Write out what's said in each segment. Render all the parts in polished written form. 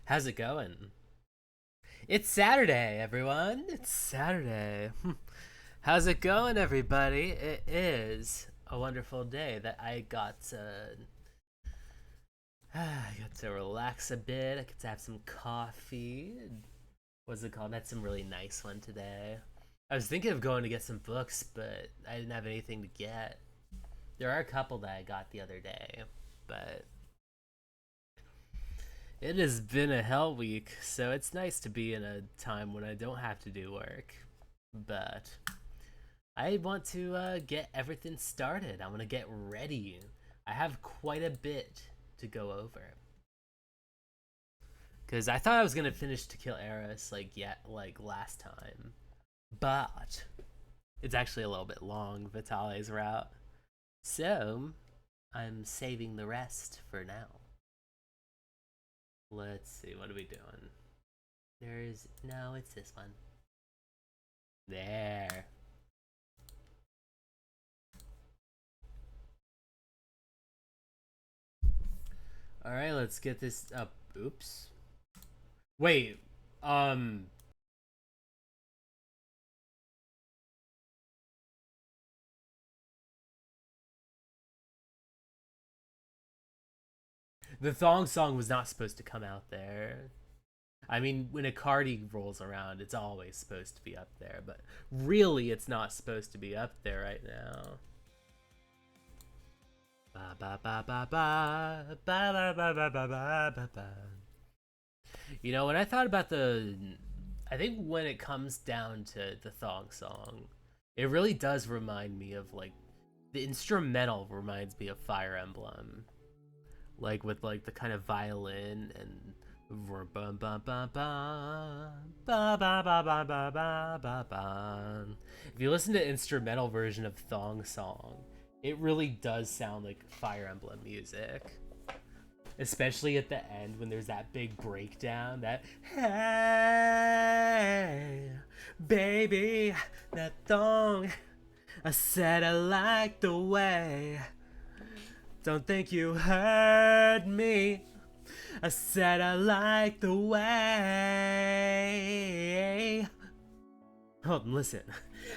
How's it going? It's Saturday, everyone. It's Saturday. How's it going, everybody? It is a wonderful day that I got to relax a bit. I get to have some coffee. What's it called? I had some really nice one today. I was thinking of going to get some books, but I didn't have anything to get. There are a couple that I got the other day, but it has been a hell week, so it's nice to be in a time when I don't have to do work. But I want to get everything started. I want to get ready. I have quite a bit to go over. Because I thought I was going to finish To Kill Eros like last time. But it's actually a little bit long, Vitale's route. So I'm saving the rest for now. Let's see, what are we doing? No, it's this one. There. Alright, let's get this up. Oops. Wait, um... the thong song was not supposed to come out there. I mean, when a Cardi rolls around, it's always supposed to be up there, but really it's not supposed to be up there right now. Ba ba ba ba ba ba ba ba ba ba ba ba. You know, when I thought about I think when it comes down to the thong song, it really does remind me of like the instrumental reminds me of Fire Emblem, like with like the kind of violin and ba ba ba ba ba ba ba ba ba ba ba. If you listen to instrumental version of Thong Song, it really does sound like Fire Emblem music. Especially at the end when there's that big breakdown, that hey baby, that thong, I said I like the way. Don't think you heard me. I said I like the way. Hold on, listen.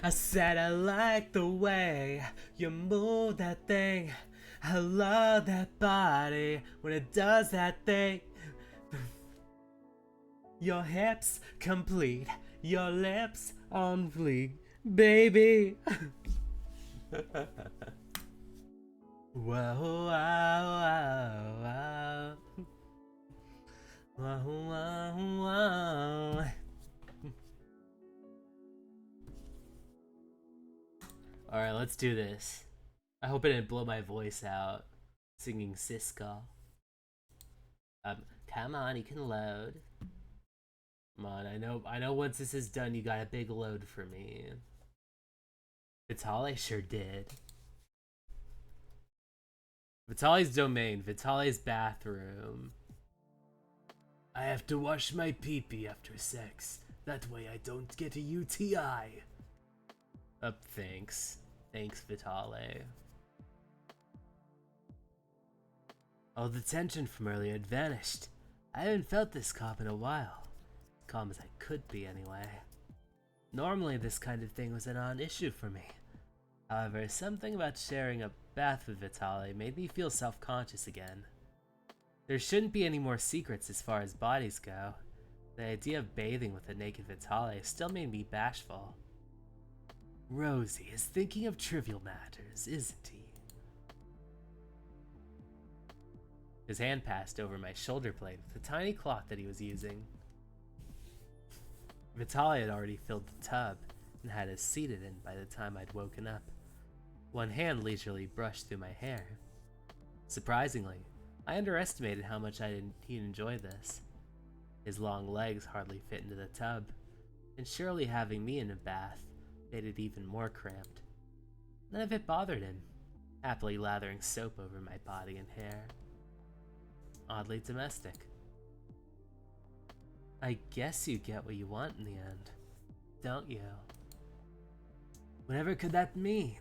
I said I like the way you move that thing. I love that body when it does that thing. Your hips complete, your lips on fleek, baby. Whoa, wow, wow, wow, wow, wow. Alright, let's do this. I hope it didn't blow my voice out singing Siska. Come on, you can load. Come on, I know once this is done, you got a big load for me. Vitale sure did. Vitale's domain, Vitale's bathroom. I have to wash my pee-pee after sex. That way I don't get a UTI. Thanks. Thanks, Vitale. All the tension from earlier had vanished. I haven't felt this calm in a while. Calm as I could be, anyway. Normally, this kind of thing was a non-issue for me. However, something about sharing a bath with Vitale made me feel self-conscious again. There shouldn't be any more secrets as far as bodies go. The idea of bathing with a naked Vitale still made me bashful. Rosie is thinking of trivial matters, isn't he? His hand passed over my shoulder blade with the tiny cloth that he was using. Vitale had already filled the tub and had us seated in by the time I'd woken up. One hand leisurely brushed through my hair. Surprisingly, I underestimated how much he'd enjoy this. His long legs hardly fit into the tub, and surely having me in a bath made it even more cramped. None of it bothered him, happily lathering soap over my body and hair. Oddly domestic. I guess you get what you want in the end, don't you? Whatever could that mean?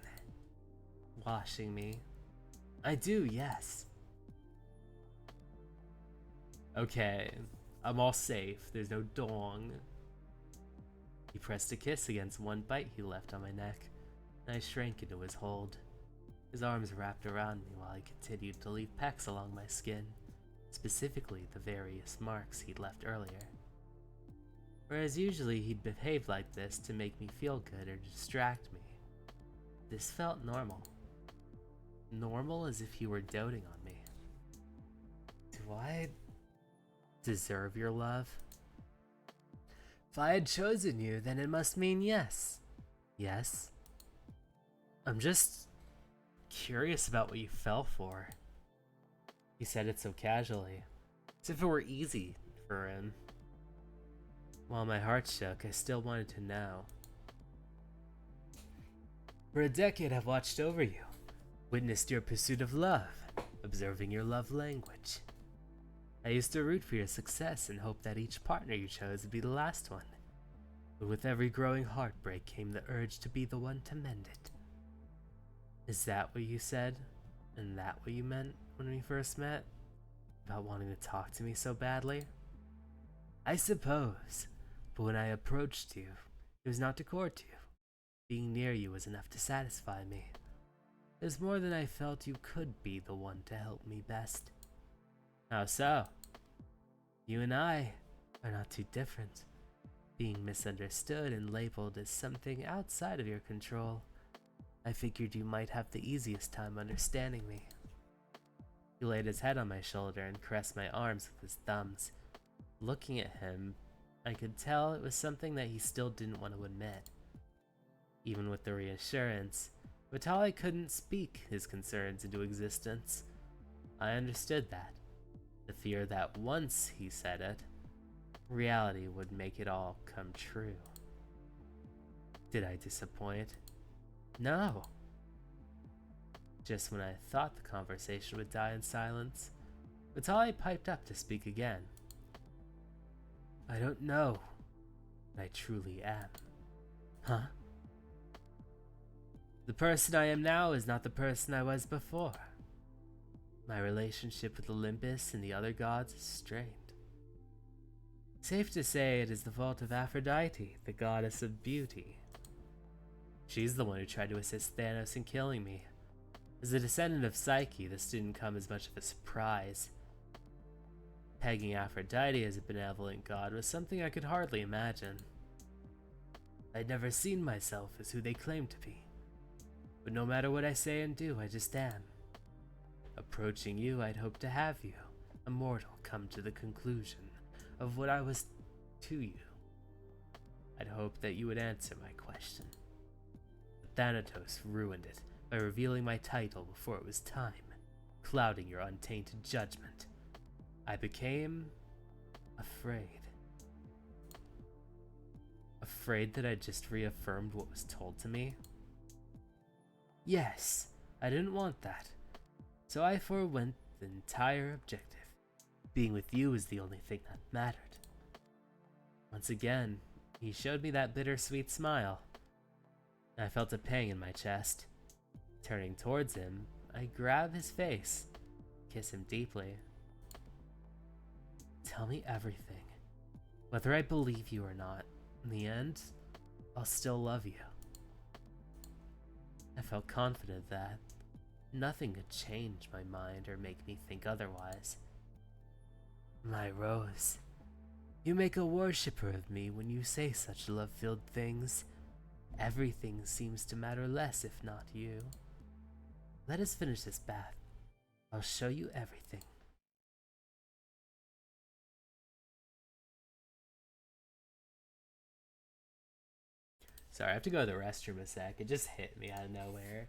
Washing me. I do, yes. Okay. I'm all safe. There's no dong. He pressed a kiss against one bite he left on my neck, and I shrank into his hold. His arms wrapped around me while he continued to leave pecks along my skin, specifically the various marks he'd left earlier. Whereas usually he'd behave like this to make me feel good or distract me, this felt normal. Normal as if he were doting on me. Do I deserve your love? If I had chosen you, then it must mean yes. Yes? I'm just curious about what you fell for. He said it so casually, as if it were easy for him. While my heart shook, I still wanted to know. For a decade, I've watched over you, witnessed your pursuit of love, observing your love language. I used to root for your success and hope that each partner you chose would be the last one. But with every growing heartbreak came the urge to be the one to mend it. Is that what you said? And that what you meant when we first met? About wanting to talk to me so badly? I suppose, but when I approached you, it was not to court you. Being near you was enough to satisfy me. It was more than I felt you could be the one to help me best. How so? You and I are not too different. Being misunderstood and labeled as something outside of your control, I figured you might have the easiest time understanding me. He laid his head on my shoulder and caressed my arms with his thumbs. Looking at him, I could tell it was something that he still didn't want to admit. Even with the reassurance, Vitale couldn't speak his concerns into existence. I understood that. The fear that once he said it, reality would make it all come true. Did I disappoint? No. Just when I thought the conversation would die in silence, Vitale piped up to speak again. I don't know what I truly am. Huh? The person I am now is not the person I was before. My relationship with Olympus and the other gods is strained. Safe to say it is the fault of Aphrodite, the goddess of beauty. She's the one who tried to assist Thanos in killing me. As a descendant of Psyche, this didn't come as much of a surprise. Pegging Aphrodite as a benevolent god was something I could hardly imagine. I'd never seen myself as who they claimed to be. But no matter what I say and do, I just am. Approaching you, I'd hoped to have you, a mortal, come to the conclusion of what I was to you. I'd hoped that you would answer my question. But Thanatos ruined it by revealing my title before it was time, clouding your untainted judgment. I became afraid. Afraid that I'd just reaffirmed what was told to me? Yes, I didn't want that. So I forewent the entire objective. Being with you was the only thing that mattered. Once again, he showed me that bittersweet smile. I felt a pang in my chest. Turning towards him, I grab his face, kiss him deeply. Tell me everything. Whether I believe you or not, in the end, I'll still love you. I felt confident that nothing could change my mind or make me think otherwise. My Rose, you make a worshipper of me when you say such love-filled things. Everything seems to matter less if not you. Let us finish this bath. I'll show you everything. Sorry, I have to go to the restroom a sec. It just hit me out of nowhere.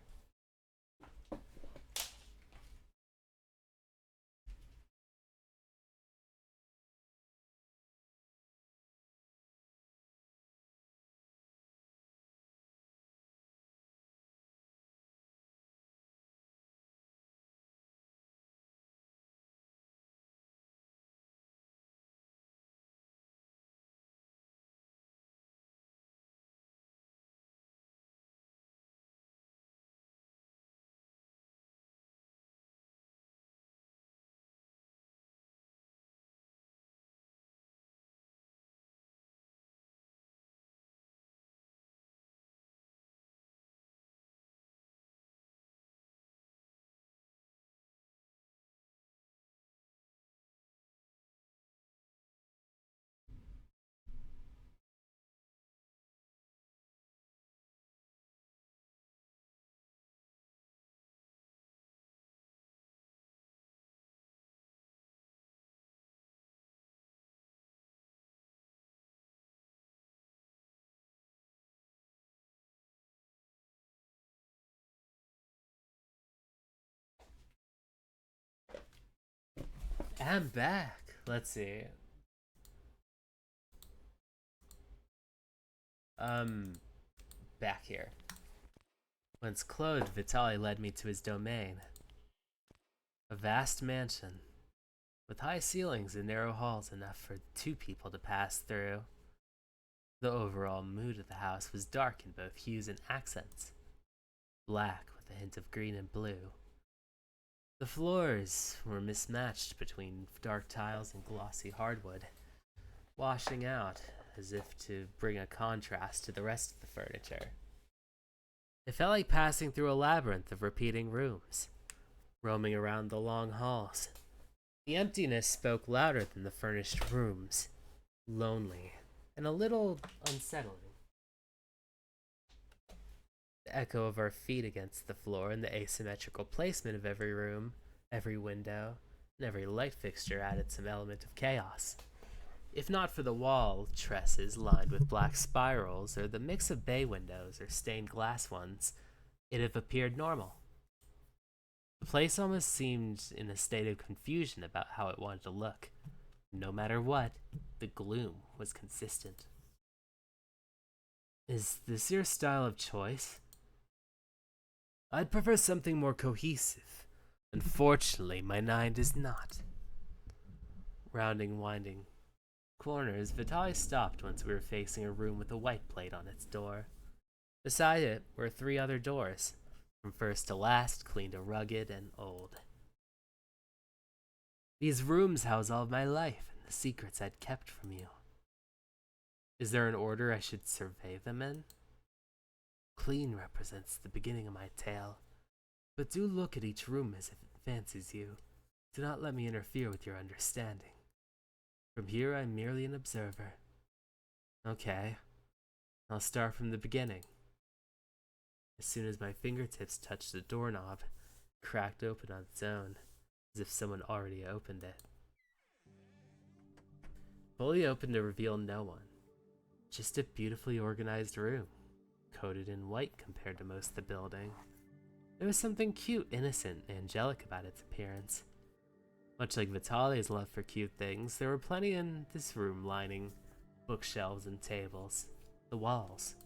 I'm back. Let's see. Back here. Once clothed, Vitale led me to his domain. A vast mansion, with high ceilings and narrow halls enough for 2 people to pass through. The overall mood of the house was dark in both hues and accents. Black with a hint of green and blue. The floors were mismatched between dark tiles and glossy hardwood, washing out as if to bring a contrast to the rest of the furniture. It felt like passing through a labyrinth of repeating rooms, roaming around the long halls. The emptiness spoke louder than the furnished rooms, lonely and a little unsettling. The echo of our feet against the floor and the asymmetrical placement of every room, every window, and every light fixture added some element of chaos. If not for the wall trusses lined with black spirals, or the mix of bay windows or stained glass ones, it'd have appeared normal. The place almost seemed in a state of confusion about how it wanted to look. No matter what, the gloom was consistent. Is this your style of choice? I'd prefer something more cohesive. Unfortunately, my mind is not. Rounding winding corners, Vitale stopped once we were facing a room with a white plate on its door. Beside it were 3 other doors, from first to last, clean to rugged and old. These rooms house all of my life and the secrets I'd kept from you. Is there an order I should survey them in? Clean represents the beginning of my tale, but do look at each room as if it fancies you. Do not let me interfere with your understanding. From here, I'm merely an observer. Okay, I'll start from the beginning. As soon as my fingertips touched the doorknob, it cracked open on its own, as if someone already opened it. Fully open to reveal no one. Just a beautifully organized room, coated in white compared to most of the building. There was something cute, innocent, and angelic about its appearance. Much like Vitale's love for cute things, there were plenty in this room lining bookshelves and tables, the walls.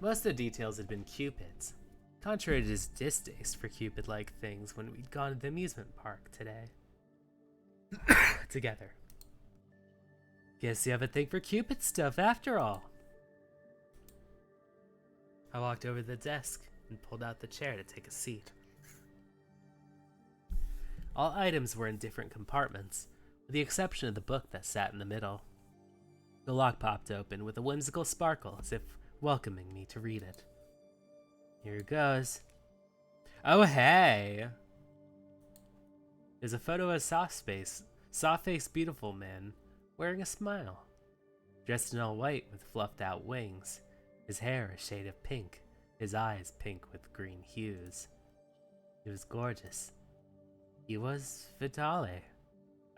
Most of the details had been Cupid's, contrary to his distaste for Cupid-like things when we'd gone to the amusement park today. Together. Guess you have a thing for Cupid stuff after all. I walked over to the desk and pulled out the chair to take a seat. All items were in different compartments, with the exception of the book that sat in the middle. The lock popped open with a whimsical sparkle as if welcoming me to read it. Here goes. Oh, hey! There's a photo of a soft-faced, beautiful man wearing a smile, dressed in all white with fluffed out wings, his hair a shade of pink, his eyes pink with green hues. He was gorgeous. He was Vitale.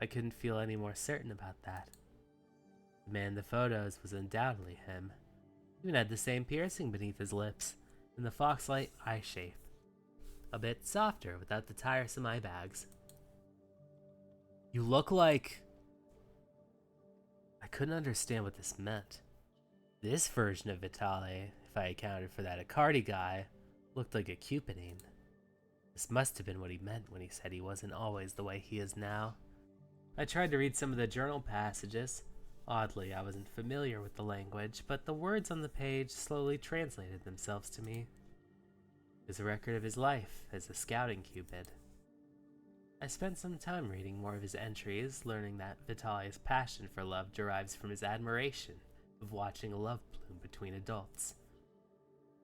I couldn't feel any more certain about that. The man in the photos was undoubtedly him. He even had the same piercing beneath his lips, and the foxlight eye shape. A bit softer without the tiresome eye bags. You look like... I couldn't understand what this meant. This version of Vitale, if I accounted for that Accardi guy, looked like a Cupidine. This must have been what he meant when he said he wasn't always the way he is now. I tried to read some of the journal passages. Oddly, I wasn't familiar with the language, but the words on the page slowly translated themselves to me. It was a record of his life as a scouting Cupid. I spent some time reading more of his entries, learning that Vitale's passion for love derives from his admiration of watching a love bloom between adults.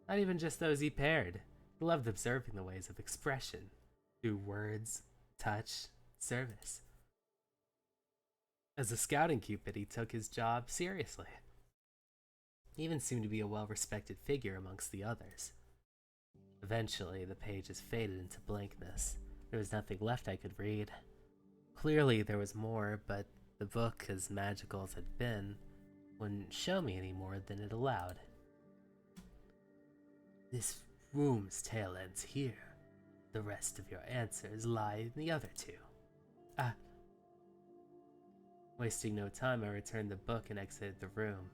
Not even just those he paired. He loved observing the ways of expression, through words, touch, service. As a scouting Cupid, he took his job seriously. He even seemed to be a well-respected figure amongst the others. Eventually, the pages faded into blankness. There was nothing left I could read. Clearly, there was more, but the book, as magical as it had been, wouldn't show me any more than it allowed. This room's tale ends here. The rest of your answers lie in the other 2. Ah. Wasting no time, I returned the book and exited the room.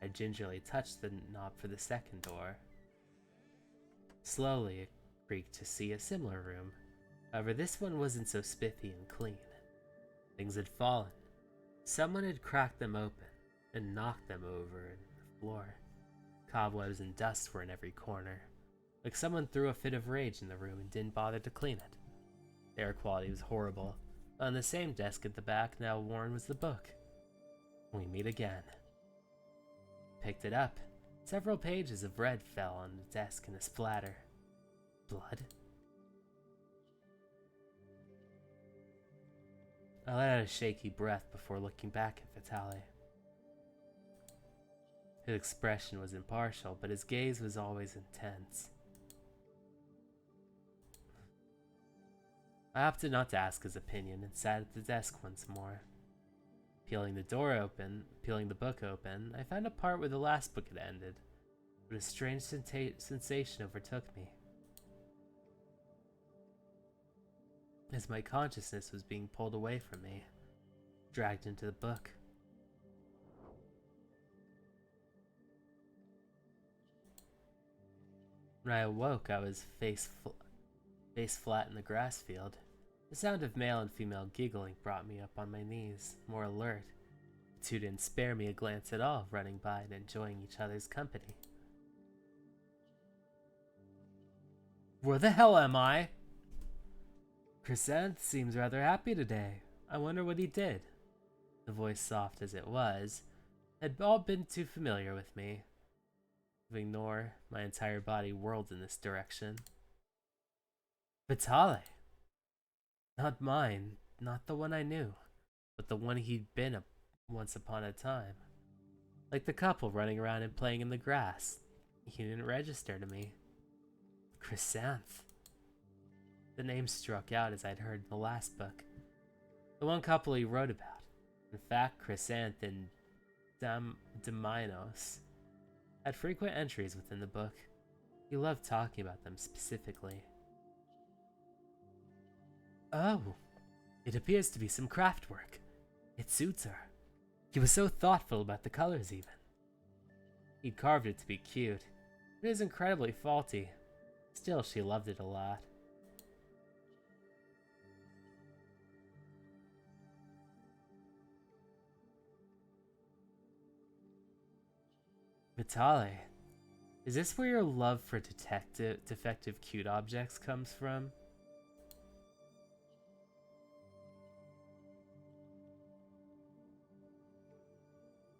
I gingerly touched the knob for the second door. Slowly, it creaked to see a similar room. However, this one wasn't so spiffy and clean. Things had fallen. Someone had cracked them open and knocked them over the floor. Cobwebs and dust were in every corner, like someone threw a fit of rage in the room and didn't bother to clean it. The air quality was horrible. On the same desk at the back, now worn, was the book. We meet again. Picked it up. Several pages of red fell on the desk in a splatter. Blood? I let out a shaky breath before looking back at Vitale. His expression was impartial, but his gaze was always intense. I opted not to ask his opinion and sat at the desk once more. Peeling the book open, I found a part where the last book had ended, but a strange sensation overtook me. As my consciousness was being pulled away from me, dragged into the book. When I awoke, I was face flat in the grass field. The sound of male and female giggling brought me up on my knees, more alert. The two didn't spare me a glance at all, running by and enjoying each other's company. Where the hell am I? Chrysanth seems rather happy today. I wonder what he did. The voice, soft as it was, had all been too familiar with me. To ignore, my entire body whirled in this direction. Vitale! Not mine, not the one I knew, but the one he'd been once upon a time. Like the couple running around and playing in the grass. He didn't register to me. Chrysanth. The name struck out as I'd heard in the last book. The one couple he wrote about. In fact, Chrysanth and Daminos had frequent entries within the book. He loved talking about them specifically. Oh, it appears to be some craft work. It suits her. He was so thoughtful about the colors even. He'd carved it to be cute. It is incredibly faulty. Still, she loved it a lot. Vitale, is this where your love for defective cute objects comes from?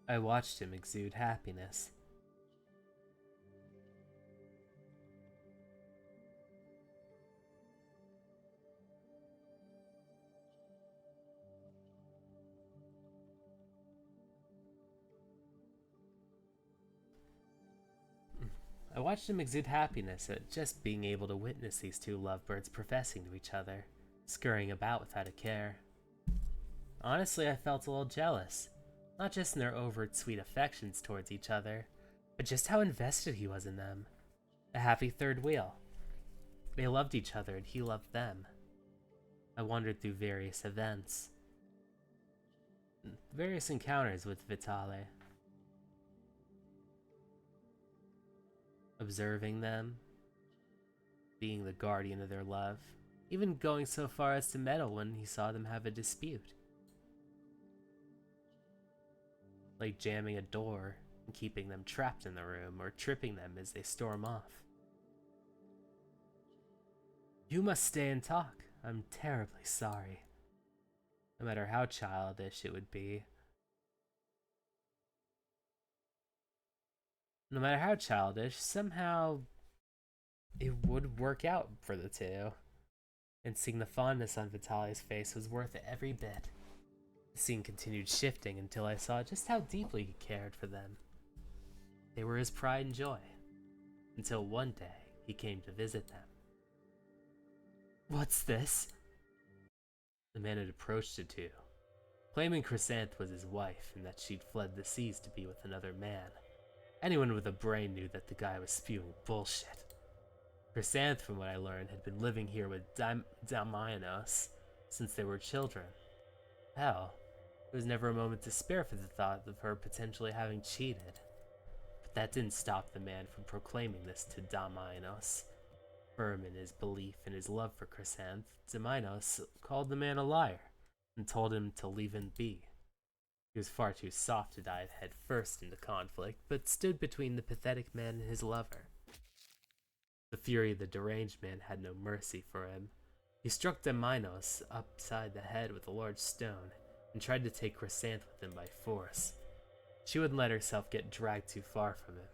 I watched him exude happiness. At just being able to witness these two lovebirds professing to each other, scurrying about without a care. Honestly, I felt a little jealous, not just in their overt sweet affections towards each other, but just how invested he was in them. A happy third wheel. They loved each other and he loved them. I wandered through various events. Various encounters with Vitale. Observing them, being the guardian of their love, even going so far as to meddle when he saw them have a dispute. Like jamming a door and keeping them trapped in the room, or tripping them as they storm off. You must stay and talk. I'm terribly sorry. No matter how childish it would be. No matter how childish, somehow it would work out for the two. And seeing the fondness on Vitale's face was worth every bit. The scene continued shifting until I saw just how deeply he cared for them. They were his pride and joy. Until one day, he came to visit them. What's this? The man had approached the two, claiming Chrysanth was his wife and that she'd fled the seas to be with another man. Anyone with a brain knew that the guy was spewing bullshit. Chrysanth, from what I learned, had been living here with Damianos since they were children. Hell, there was never a moment to spare for the thought of her potentially having cheated. But that didn't stop the man from proclaiming this to Daminos. Firm in his belief and his love for Chrysanth, Daminos called the man a liar and told him to leave him be. He was far too soft to dive head first into conflict, but stood between the pathetic man and his lover. The fury of the deranged man had no mercy for him. He struck Daminos upside the head with a large stone and tried to take Chrysanth with him by force. She wouldn't let herself get dragged too far from him.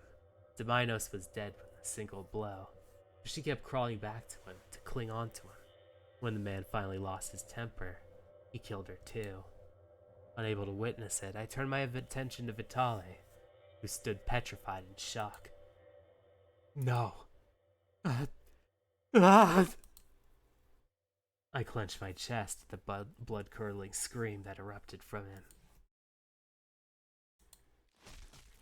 Daminos was dead with a single blow, but she kept crawling back to him to cling on to him. When the man finally lost his temper, he killed her too. Unable to witness it, I turned my attention to Vitale, who stood petrified in shock. No. I clenched my chest at the blood-curdling scream that erupted from him.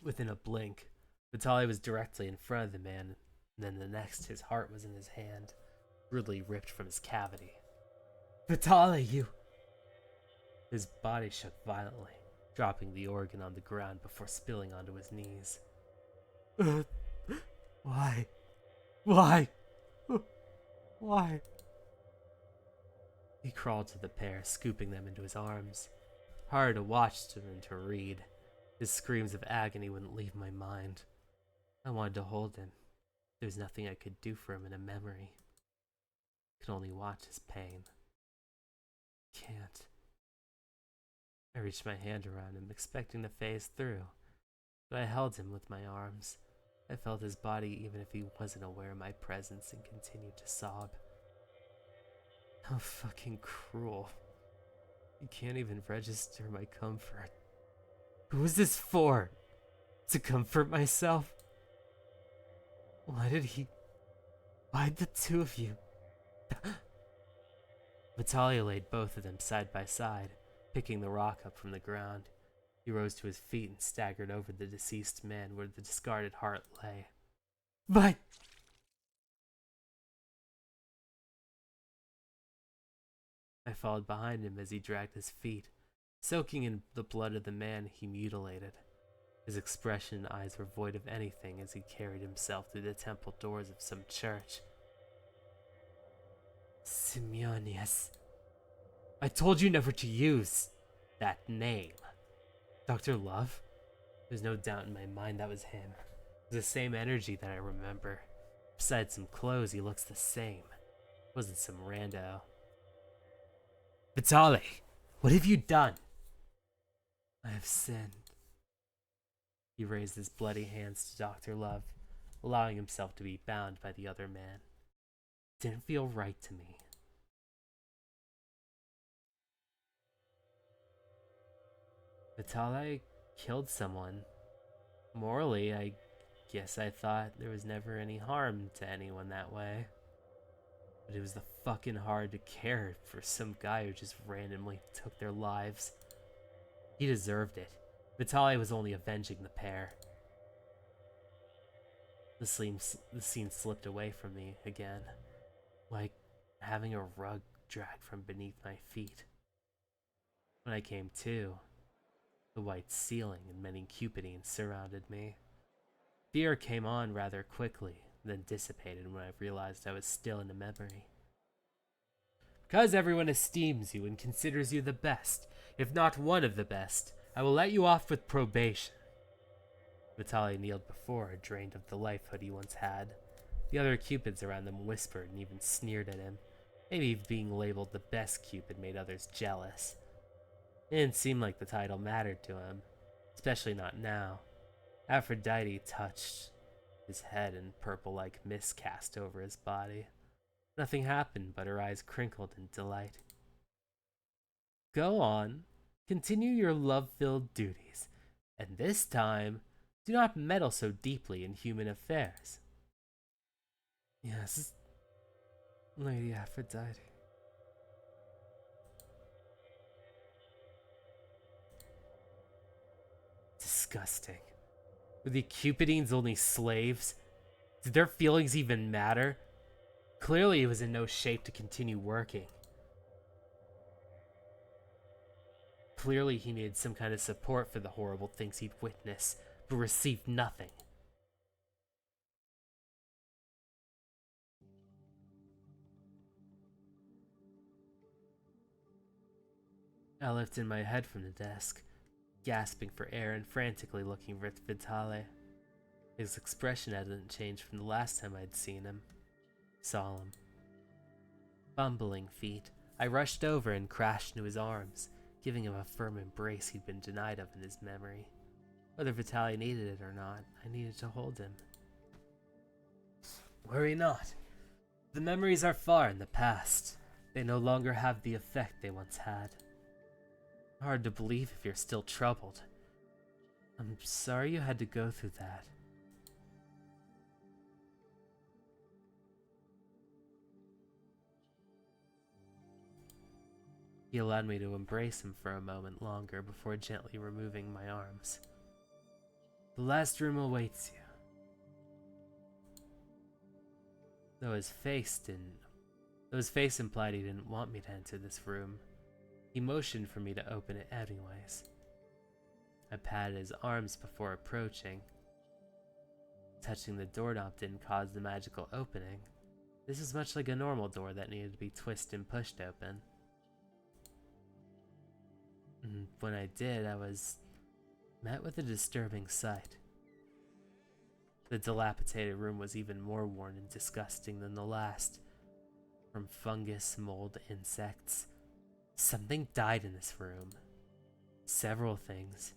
Within a blink, Vitale was directly in front of the man, and then the next, his heart was in his hand, rudely ripped from his cavity. Vitale, you... His body shook violently, dropping the organ on the ground before spilling onto his knees. Why? Why? Why? He crawled to the pair, scooping them into his arms. Hard to watch and to read. His screams of agony wouldn't leave my mind. I wanted to hold him. There was nothing I could do for him in a memory. I could only watch his pain. Can't. I reached my hand around him, expecting to phase through, but I held him with my arms. I felt his body even if he wasn't aware of my presence and continued to sob. How fucking cruel. You can't even register my comfort. Who is this for? To comfort myself? Why'd the two of you? Vitale laid both of them side by side, picking the rock up from the ground. He rose to his feet and staggered over the deceased man where the discarded heart lay. But... I followed behind him as he dragged his feet, soaking in the blood of the man he mutilated. His expression and eyes were void of anything as he carried himself through the temple doors of some church. Simeonius. I told you never to use that name. Dr. Love? There's no doubt in my mind that was him. It was the same energy that I remember. Besides some clothes, he looks the same. It wasn't some rando. Vitale, what have you done? I have sinned. He raised his bloody hands to Dr. Love, allowing himself to be bound by the other man. It didn't feel right to me. Vitale killed someone. Morally, I guess I thought there was never any harm to anyone that way. But it was the fucking hard to care for some guy who just randomly took their lives. He deserved it. Vitale was only avenging the pair. The scene slipped away from me again, like having a rug dragged from beneath my feet. When I came to, the white ceiling and many cupidines surrounded me. Fear came on rather quickly, then dissipated when I realized I was still in a memory. Because everyone esteems you and considers you the best, if not one of the best, I will let you off with probation. Vitale kneeled before her, drained of the lifehood he once had. The other cupids around them whispered and even sneered at him. Maybe being labeled the best cupid made others jealous. It didn't seem like the title mattered to him, especially not now. Aphrodite touched his head and purple-like mist cast over his body. Nothing happened, but her eyes crinkled in delight. Go on, continue your love-filled duties, and this time, do not meddle so deeply in human affairs. Yes, Lady Aphrodite. Disgusting. Were the Cupidines only slaves? Did their feelings even matter? Clearly he was in no shape to continue working. Clearly he needed some kind of support for the horrible things he'd witnessed, but received nothing. I lifted my head from the desk, gasping for air and frantically looking for Vitale. His expression hadn't changed from the last time I'd seen him. Solemn. Fumbling feet, I rushed over and crashed into his arms, giving him a firm embrace he'd been denied of in his memory. Whether Vitale needed it or not, I needed to hold him. Worry not. The memories are far in the past. They no longer have the effect they once had. Hard to believe if you're still troubled. I'm sorry you had to go through that. He allowed me to embrace him for a moment longer before gently removing my arms. The last room awaits you. Though his face implied he didn't want me to enter this room, he motioned for me to open it anyways. I patted his arms before approaching. Touching the doorknob didn't cause the magical opening. This is much like a normal door that needed to be twisted and pushed open. And when I did, I was met with a disturbing sight. The dilapidated room was even more worn and disgusting than the last. From fungus, mold, insects. Something died in this room. Several things.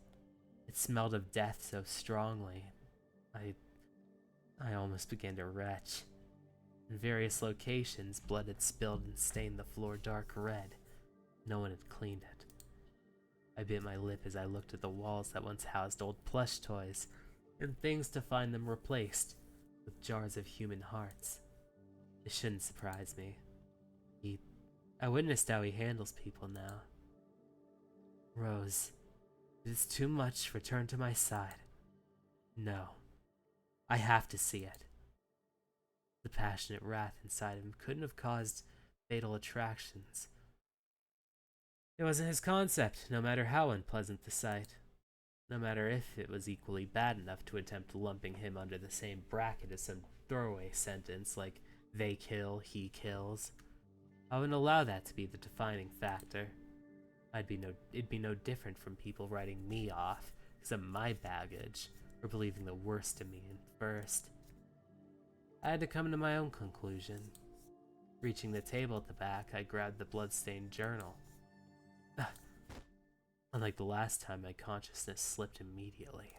It smelled of death so strongly. I almost began to retch. In various locations, blood had spilled and stained the floor dark red. No one had cleaned it. I bit my lip as I looked at the walls that once housed old plush toys, and things to find them replaced with jars of human hearts. It shouldn't surprise me. I witnessed how he handles people now. Rose, it is too much. Return to my side. No. I have to see it. The passionate wrath inside him couldn't have caused fatal attractions. It wasn't his concept, no matter how unpleasant the sight. No matter if it was equally bad enough to attempt lumping him under the same bracket as some throwaway sentence like, they kill, he kills. I wouldn't allow that to be the defining factor. It'd be no different from people writing me off because of my baggage, or believing the worst of me first. I had to come to my own conclusion. Reaching the table at the back, I grabbed the bloodstained journal. Unlike the last time, my consciousness slipped immediately.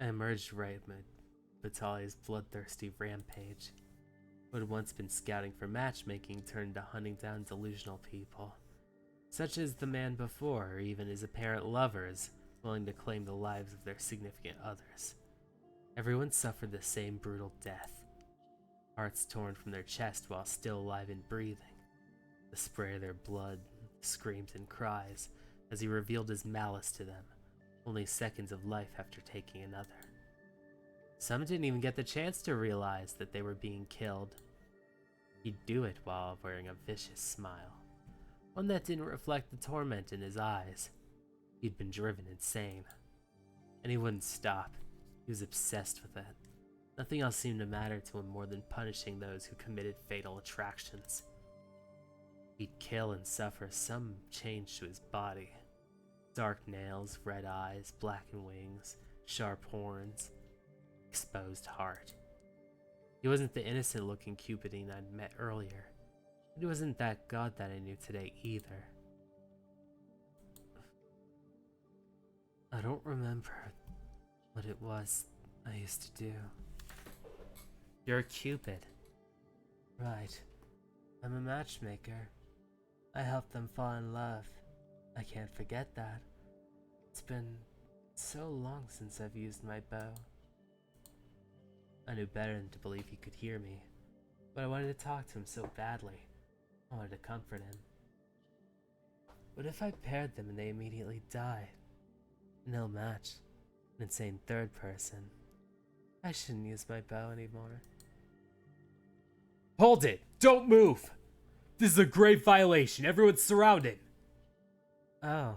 I emerged right amid Vitale's bloodthirsty rampage. What had once been scouting for matchmaking turned to hunting down delusional people, such as the man before, or even his apparent lovers, willing to claim the lives of their significant others. Everyone suffered the same brutal death, hearts torn from their chest while still alive and breathing, the spray of their blood, screams and cries as he revealed his malice to them, only seconds of life after taking another. Some didn't even get the chance to realize that they were being killed. He'd do it while wearing a vicious smile, one that didn't reflect the torment in his eyes. He'd been driven insane, and he wouldn't stop. He was obsessed with it. Nothing else seemed to matter to him more than punishing those who committed fatal attractions. He'd kill and suffer some change to his body. Dark nails, red eyes, blackened wings, sharp horns, exposed heart. He wasn't the innocent-looking Cupidine I'd met earlier. He wasn't that god that I knew today either. I don't remember what it was I used to do. You're Cupid. Right. I'm a matchmaker. I help them fall in love. I can't forget that. It's been so long since I've used my bow. I knew better than to believe he could hear me, but I wanted to talk to him so badly. I wanted to comfort him. What if I paired them and they immediately died? An ill match. An insane third person. I shouldn't use my bow anymore. Hold it! Don't move! This is a grave violation. Everyone's surrounded. Oh,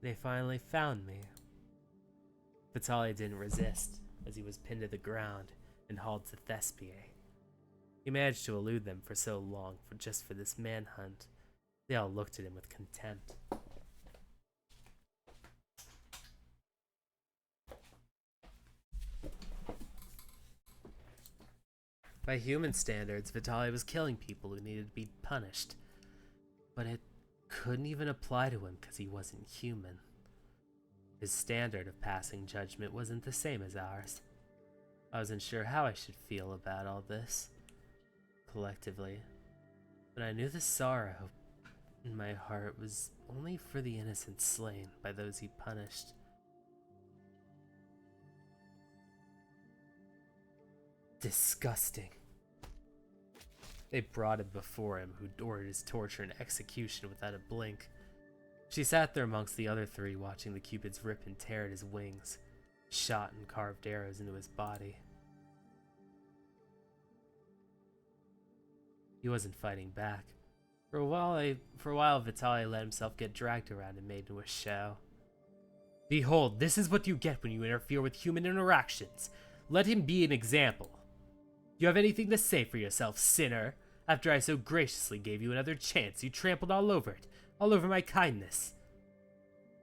they finally found me. Vitale didn't resist, as he was pinned to the ground and hauled to Thespiae. He managed to elude them for so long, just for this manhunt. They all looked at him with contempt. By human standards, Vitale was killing people who needed to be punished. But it couldn't even apply to him because he wasn't human. His standard of passing judgment wasn't the same as ours. I wasn't sure how I should feel about all this, collectively, but I knew the sorrow in my heart was only for the innocent slain by those he punished. Disgusting. They brought him before him, who ordered his torture and execution without a blink. She sat there amongst the other three, watching the Cupids rip and tear at his wings, shot and carved arrows into his body. He wasn't fighting back. For a while, Vitale let himself get dragged around and made into a show. Behold, this is what you get when you interfere with human interactions. Let him be an example. Do you have anything to say for yourself, sinner? After I so graciously gave you another chance, you trampled all over it, all over my kindness.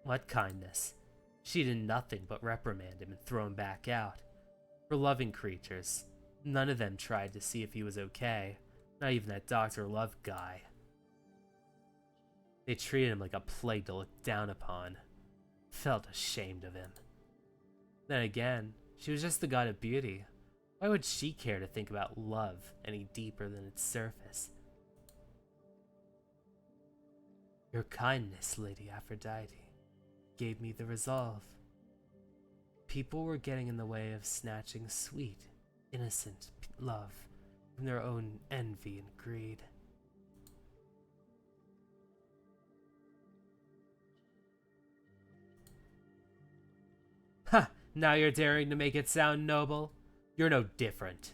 What kindness? She did nothing but reprimand him and throw him back out. For loving creatures, none of them tried to see if he was okay, not even that Dr. Love guy. They treated him like a plague to look down upon. Felt ashamed of him. Then again, she was just the god of beauty. Why would she care to think about love any deeper than its surface? Your kindness, Lady Aphrodite, gave me the resolve. People were getting in the way of snatching sweet, innocent love from their own envy and greed. Ha! Now you're daring to make it sound noble? You're no different.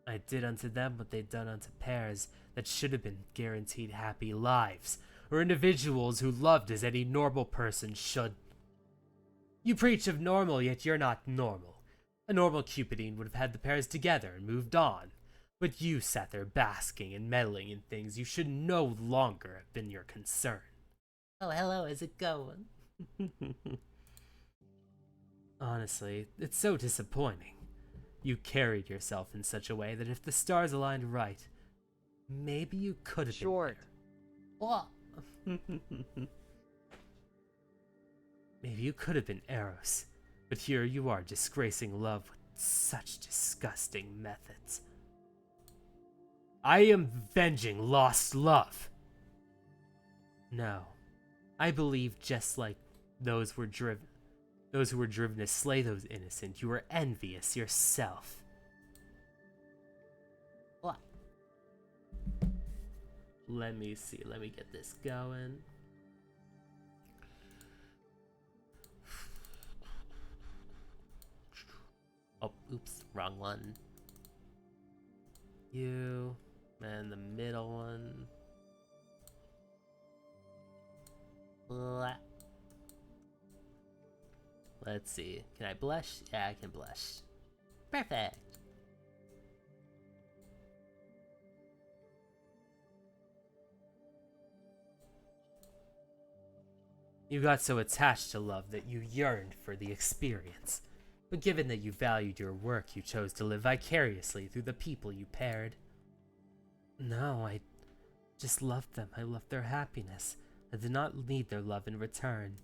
I did unto them what they'd done unto pairs that should have been guaranteed happy lives, or individuals who loved as any normal person should. You preach of normal, yet you're not normal. A normal Cupidine would have had the pairs together and moved on, but you sat there basking and meddling in things you should no longer have been your concern. Oh, hello, how's it going? Honestly, it's so disappointing. You carried yourself in such a way that if the stars aligned right, maybe you could have Short. been... What? Maybe you could have been Eros, but here you are disgracing love with such disgusting methods. I am avenging lost love. No, I believe just like those who were driven to slay those innocent, you were envious yourself. What? Let me see, let me get this going. Oh, oops, wrong one. You, and the middle one. Blah. Let's see. Can I blush? Yeah, I can blush. Perfect. You got so attached to love that you yearned for the experience. But given that you valued your work, you chose to live vicariously through the people you paired. No, I just loved them. I loved their happiness. I did not need their love in return.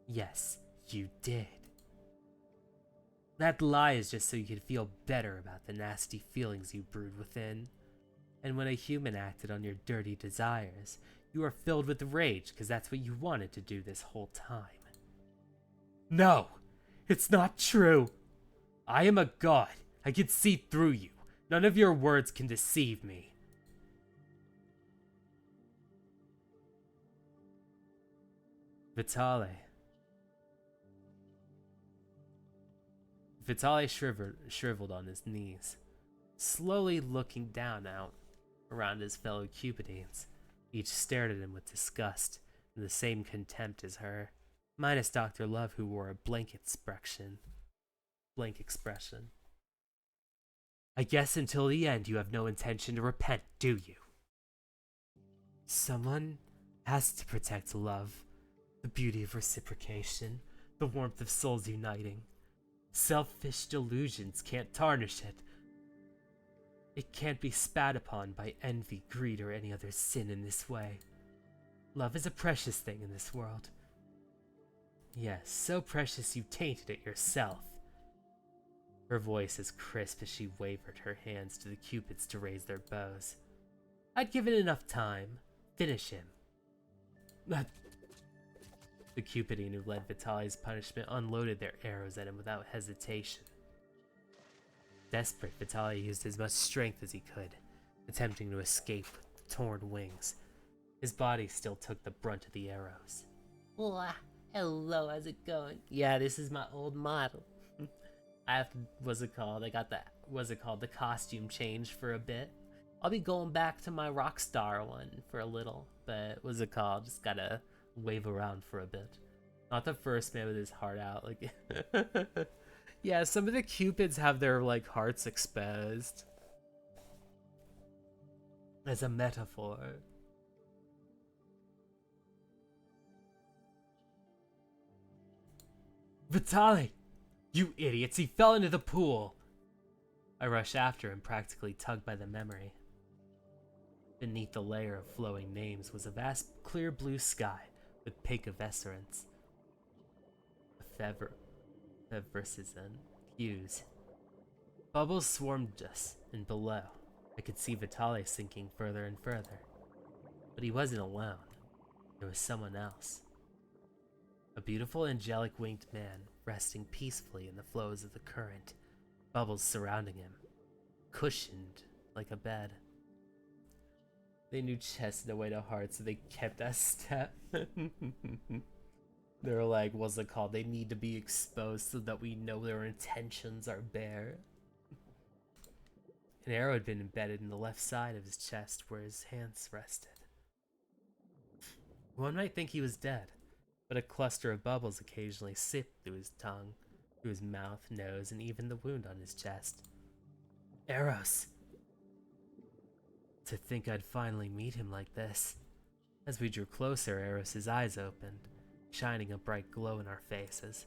Yes, you did. That lie is just so you could feel better about the nasty feelings you brewed within. And when a human acted on your dirty desires, you were filled with rage because that's what you wanted to do this whole time. No, it's not true. I am a god. I can see through you. None of your words can deceive me. Vitale. Vitale shriveled on his knees. slowly looking down out around his fellow Cupidines. Each stared at him with disgust and the same contempt as her, minus Dr. Love, who wore a blank expression. I guess until the end you have no intention to repent, do you? Someone has to protect love, the beauty of reciprocation, the warmth of souls uniting. Selfish delusions can't tarnish it. It can't be spat upon by envy, greed, or any other sin in this way. Love is a precious thing in this world. Yes, so precious you tainted it yourself. Her voice as crisp as she wavered her hands to the cupids to raise their bows. I'd given enough time. Finish him. The Cupidine who led Vitale's punishment unloaded their arrows at him without hesitation. Desperate, Vitale used as much strength as he could, attempting to escape with torn wings. His body still took the brunt of the arrows. Hello, how's it going? Yeah, this is my old model. I got the costume change for a bit. I'll be going back to my rock star one for a little, but just gotta wave around for a bit. Not the first man with his heart out, like... Yeah, some of the cupids have their, like, hearts exposed. As a metaphor. Vitale! You idiots, he fell into the pool! I rushed after him, practically tugged by the memory. Beneath the layer of flowing names was a vast clear blue sky with pink eviscerence. Verses and hues. Bubbles swarmed us, and below, I could see Vitale sinking further and further. But he wasn't alone. There was someone else. A beautiful angelic winged man resting peacefully in the flows of the current, bubbles surrounding him, cushioned like a bed. They knew chest no way to heart, so they kept that step. They're like, what's it called? They need to be exposed so that we know their intentions are bare. An arrow had been embedded in the left side of his chest where his hands rested. One might think he was dead, but a cluster of bubbles occasionally sipped through his tongue, through his mouth, nose, and even the wound on his chest. Eros! To think I'd finally meet him like this. As we drew closer, Eros' eyes opened, shining a bright glow in our faces.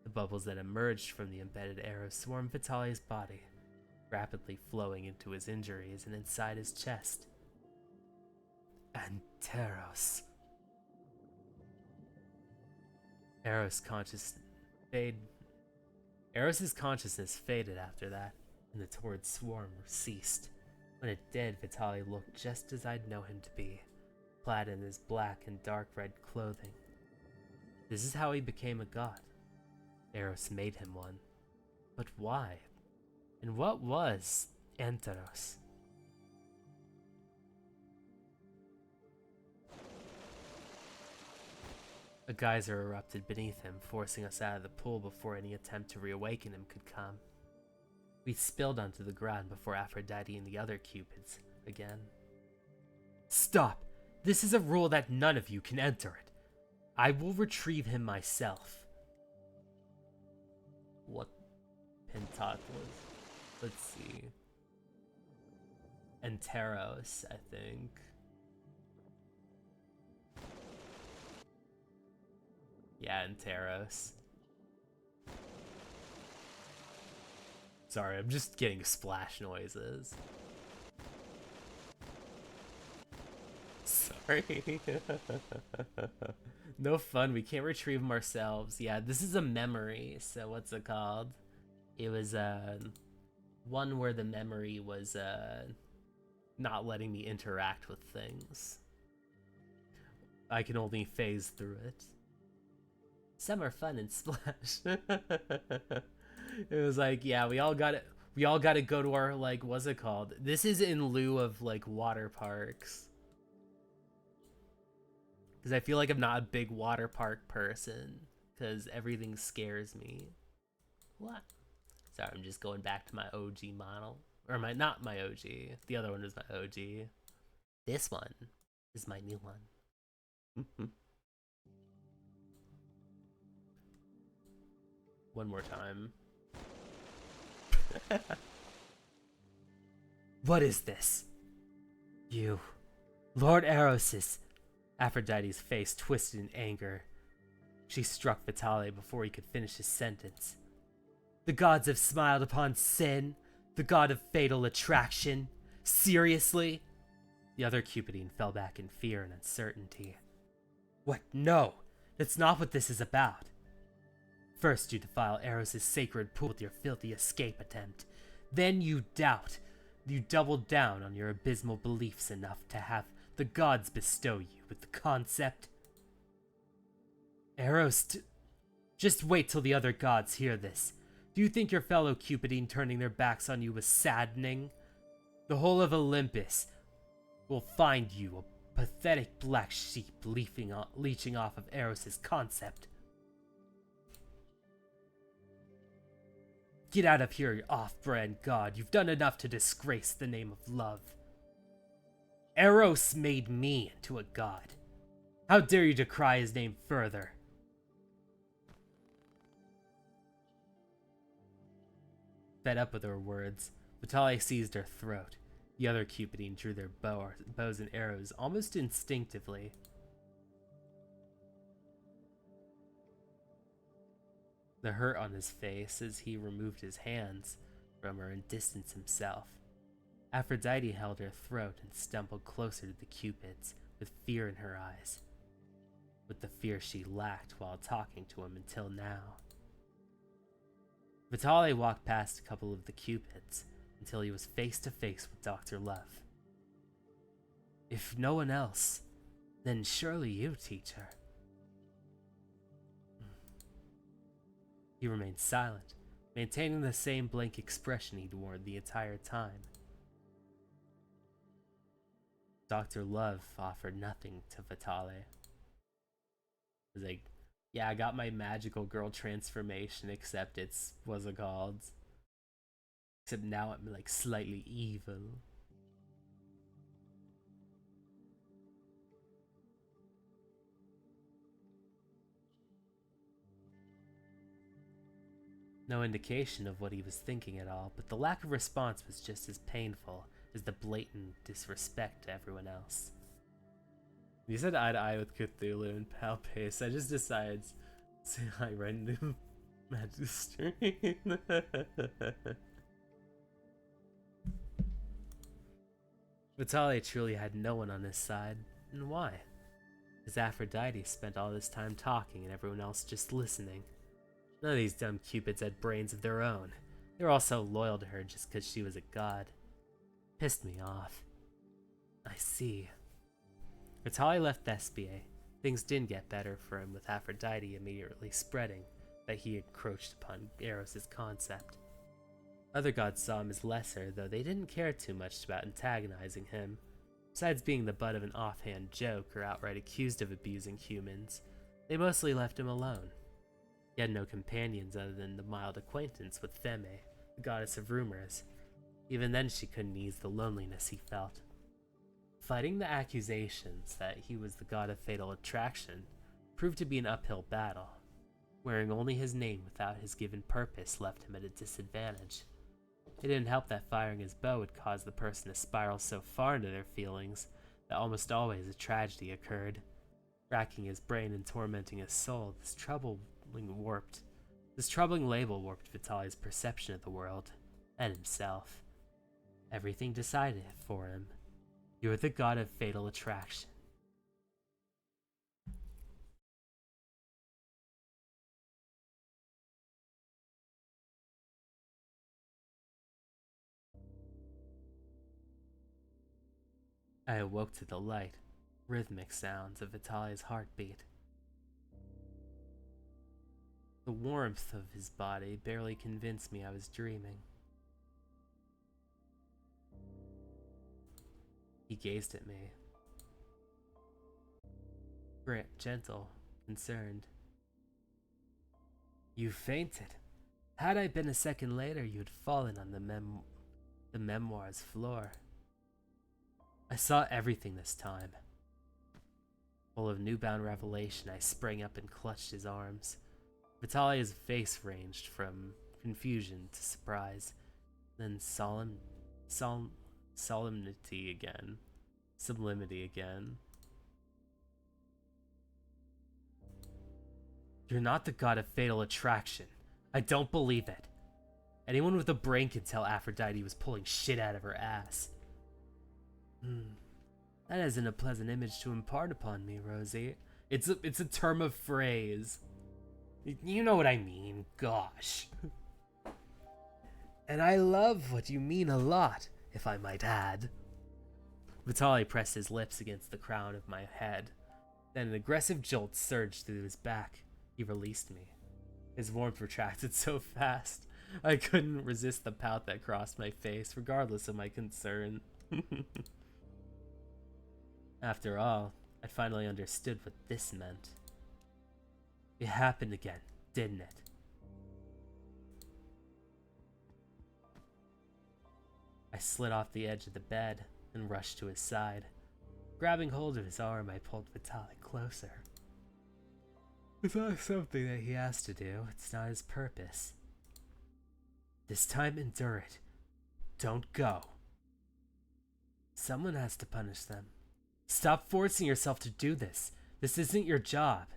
The bubbles that emerged from the embedded arrow swarmed Vitale's body, rapidly flowing into his injuries and inside his chest. Anteros. Eros's consciousness faded after that, and the torrid swarm ceased. When it did, Vitale looked just as I'd know him to be, clad in his black and dark red clothing. This is how he became a god. Eros made him one. But why? And what was Anteros? A geyser erupted beneath him, forcing us out of the pool before any attempt to reawaken him could come. We spilled onto the ground before Aphrodite and the other cupids again. Stop! This is a rule that none of you can enter it. I will retrieve him myself. What Pentathlon? Let's see. Anteros, I think. Yeah, Anteros. Sorry, I'm just getting splash noises. Sorry. No fun, we can't retrieve them ourselves. Yeah, this is a memory, so what's it called? It was one where the memory was not letting me interact with things. I can only phase through it. Some are fun and splash. It was like, yeah, we all gotta go to our, like, what's it called? This is in lieu of, like, water parks. Because I feel like I'm not a big water park person. Because everything scares me. What? Sorry, I'm just going back to my OG model. Or not my OG. The other one is my OG. This one is my new one. One more time. What is this? You. Lord Eros. Aphrodite's face twisted in anger. She struck Vitale before he could finish his sentence. The gods have smiled upon sin, the god of fatal attraction. Seriously? The other Cupidine fell back in fear and uncertainty. What? No! That's not what this is about. First you defile Eros' sacred pool with your filthy escape attempt. Then you doubt. You double down on your abysmal beliefs enough to have the gods bestow you with the concept. Eros, just wait till the other gods hear this. Do you think your fellow Cupidine turning their backs on you was saddening? The whole of Olympus will find you a pathetic black sheep leeching off of Eros' concept. Get out of here, you off-brand god. You've done enough to disgrace the name of love. Eros made me into a god. How dare you decry his name further? Fed up with her words, Vitale seized her throat. The other Cupidine drew their bows and arrows almost instinctively. The hurt on his face as he removed his hands from her and distanced himself. Aphrodite held her throat and stumbled closer to the Cupids, with fear in her eyes. With the fear she lacked while talking to him until now. Vitale walked past a couple of the Cupids until he was face to face with Dr. Love. If no one else, then surely you, teacher. He remained silent, maintaining the same blank expression he'd worn the entire time. Dr. Love offered nothing to Vitale. He was like, yeah, I got my magical girl transformation, except what's it called? Except now I'm like slightly evil. No indication of what he was thinking at all, but the lack of response was just as painful as the blatant disrespect to everyone else. He said eye to eye with Cthulhu and Palpace. I just decided to say hi right into Magister. Vitale truly had no one on his side, and why? Because Aphrodite spent all this time talking and everyone else just listening. None of these dumb Cupids had brains of their own. They were all so loyal to her just because she was a god. Pissed me off. I see. Vitale left Thespiae. Things didn't get better for him, with Aphrodite immediately spreading that he encroached upon Eros' concept. Other gods saw him as lesser, though they didn't care too much about antagonizing him. Besides being the butt of an offhand joke or outright accused of abusing humans, they mostly left him alone. He had no companions other than the mild acquaintance with Theme, the goddess of rumors. Even then she couldn't ease the loneliness he felt. Fighting the accusations that he was the god of fatal attraction proved to be an uphill battle. Wearing only his name without his given purpose left him at a disadvantage. It didn't help that firing his bow would cause the person to spiral so far into their feelings that almost always a tragedy occurred. Racking his brain and tormenting his soul, this troubling label warped Vitale's perception of the world, and himself. Everything decided it for him. You are the god of fatal attraction. I awoke to the light, rhythmic sounds of Vitale's heartbeat. The warmth of his body barely convinced me I was dreaming. He gazed at me. Gentle, concerned. You fainted. Had I been a second later, you had fallen on the The memoir's floor. I saw everything this time. Full of newbound revelation, I sprang up and clutched his arms. Vitale's face ranged from confusion to surprise, then solemnity again. Sublimity again. You're not the god of fatal attraction. I don't believe it. Anyone with a brain can tell Aphrodite was pulling shit out of her ass. That isn't a pleasant image to impart upon me, Rosie. It's a term of phrase. You know what I mean, gosh. And I love what you mean a lot, if I might add. Vitale pressed his lips against the crown of my head. Then an aggressive jolt surged through his back. He released me. His warmth retracted so fast, I couldn't resist the pout that crossed my face, regardless of my concern. After all, I finally understood what this meant. It happened again, didn't it? I slid off the edge of the bed and rushed to his side. Grabbing hold of his arm, I pulled Vitale closer. It's not something that he has to do. It's not his purpose. This time, endure it. Don't go. Someone has to punish them. Stop forcing yourself to do this. This isn't your job.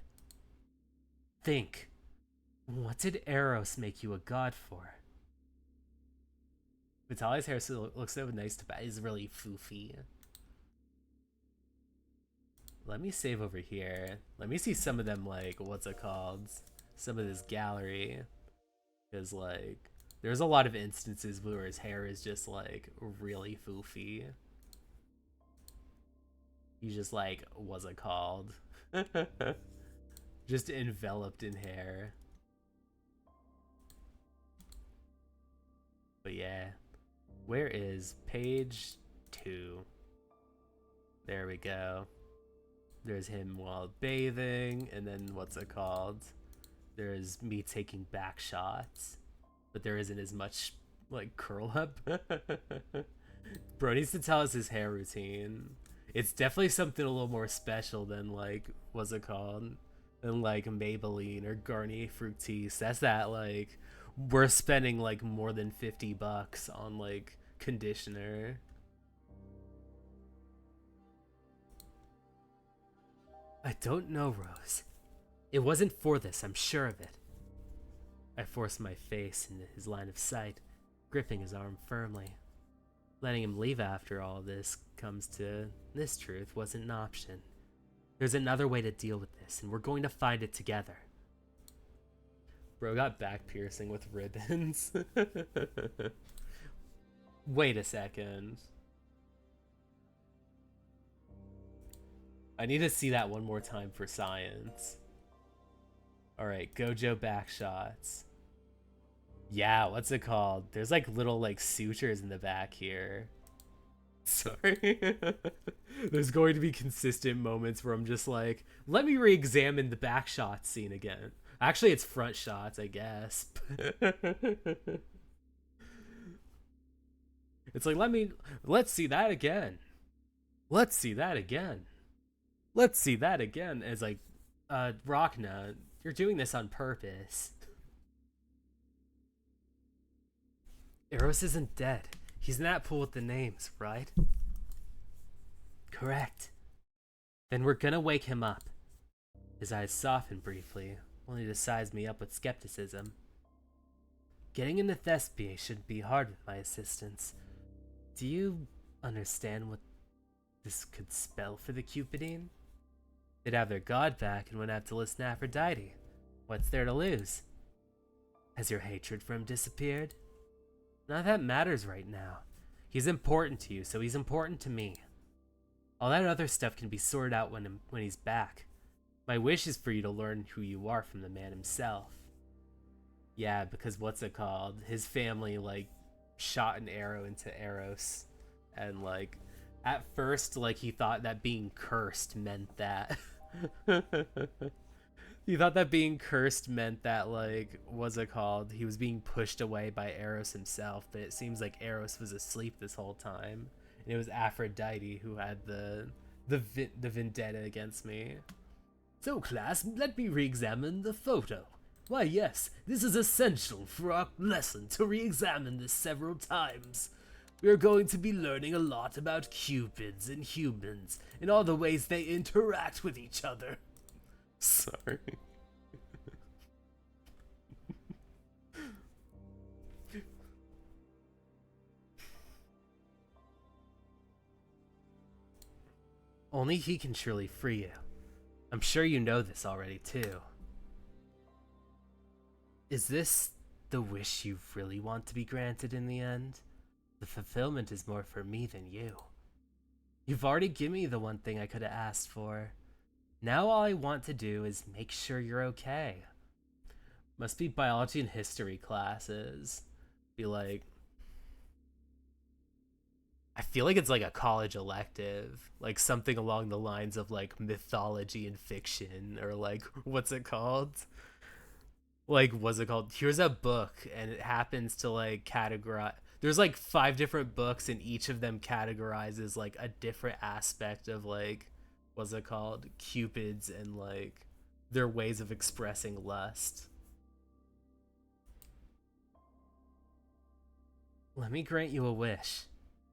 Think. What did Eros make you a god for? Vitale's hair looks so nice to He's really foofy. Let me save over here. Let me see some of them, like, what's it called? Some of this gallery. Because, like, there's a lot of instances where his hair is just, like, really foofy. He's just, like, what's it called? Just enveloped in hair. But yeah. Where is page 2? There we go. There's him while bathing, and then what's it called? There's me taking back shots, but there isn't as much, like, curl up. Bro needs to tell us his hair routine. It's definitely something a little more special than, like, what's it called? Than, like, Maybelline or Garnier Fructis. That's that, like, we're spending, like, more than $50 on, like, conditioner. I don't know, Rose. It wasn't for this, I'm sure of it. I forced my face into his line of sight, gripping his arm firmly. Letting him leave after all this comes to this truth wasn't an option. There's another way to deal with this, and we're going to find it together. Bro got back piercing with ribbons. Wait a second. I need to see that one more time for science. Alright, Gojo back shots. Yeah, what's it called? There's like little like sutures in the back here. Sorry. There's going to be consistent moments where I'm just like, let me re-examine the back shot scene again. Actually, it's front shots, I guess. It's like, let's see that again. Let's see that again. Let's see that again. It's like, Rachna, you're doing this on purpose. Eros isn't dead. He's in that pool with the names, right? Correct. Then we're gonna wake him up. His eyes soften briefly, only to size me up with skepticism. Getting into Thespia shouldn't be hard with my assistance. Do you understand what this could spell for the Cupidine? They'd have their god back and wouldn't have to listen to Aphrodite. What's there to lose? Has your hatred for him disappeared? None of that matters right now. He's important to you, so he's important to me. All that other stuff can be sorted out when he's back. My wish is for you to learn who you are from the man himself. Yeah, because what's it called? His family, like, shot an arrow into Eros. And, like, at first, like, he thought that being cursed meant that. He thought that being cursed meant that, like, what's it called? He was being pushed away by Eros himself, but it seems like Eros was asleep this whole time, and it was Aphrodite who had the vendetta against me. So, class, let me re-examine the photo. Why, yes, this is essential for our lesson to re-examine this several times. We are going to be learning a lot about cupids and humans, and all the ways they interact with each other. Sorry. Only he can surely free you. I'm sure you know this already, too. Is this the wish you really want to be granted in the end? The fulfillment is more for me than you. You've already given me the one thing I could have asked for. Now all I want to do is make sure you're okay. Must be biology and history classes. Be like... I feel like it's like a college elective. Like something along the lines of like mythology and fiction, or like, what's it called? Like, what's it called? Here's a book and it happens to like categorize... There's like 5 different books and each of them categorizes like a different aspect of like, what's it called? Cupids and like their ways of expressing lust. Let me grant you a wish.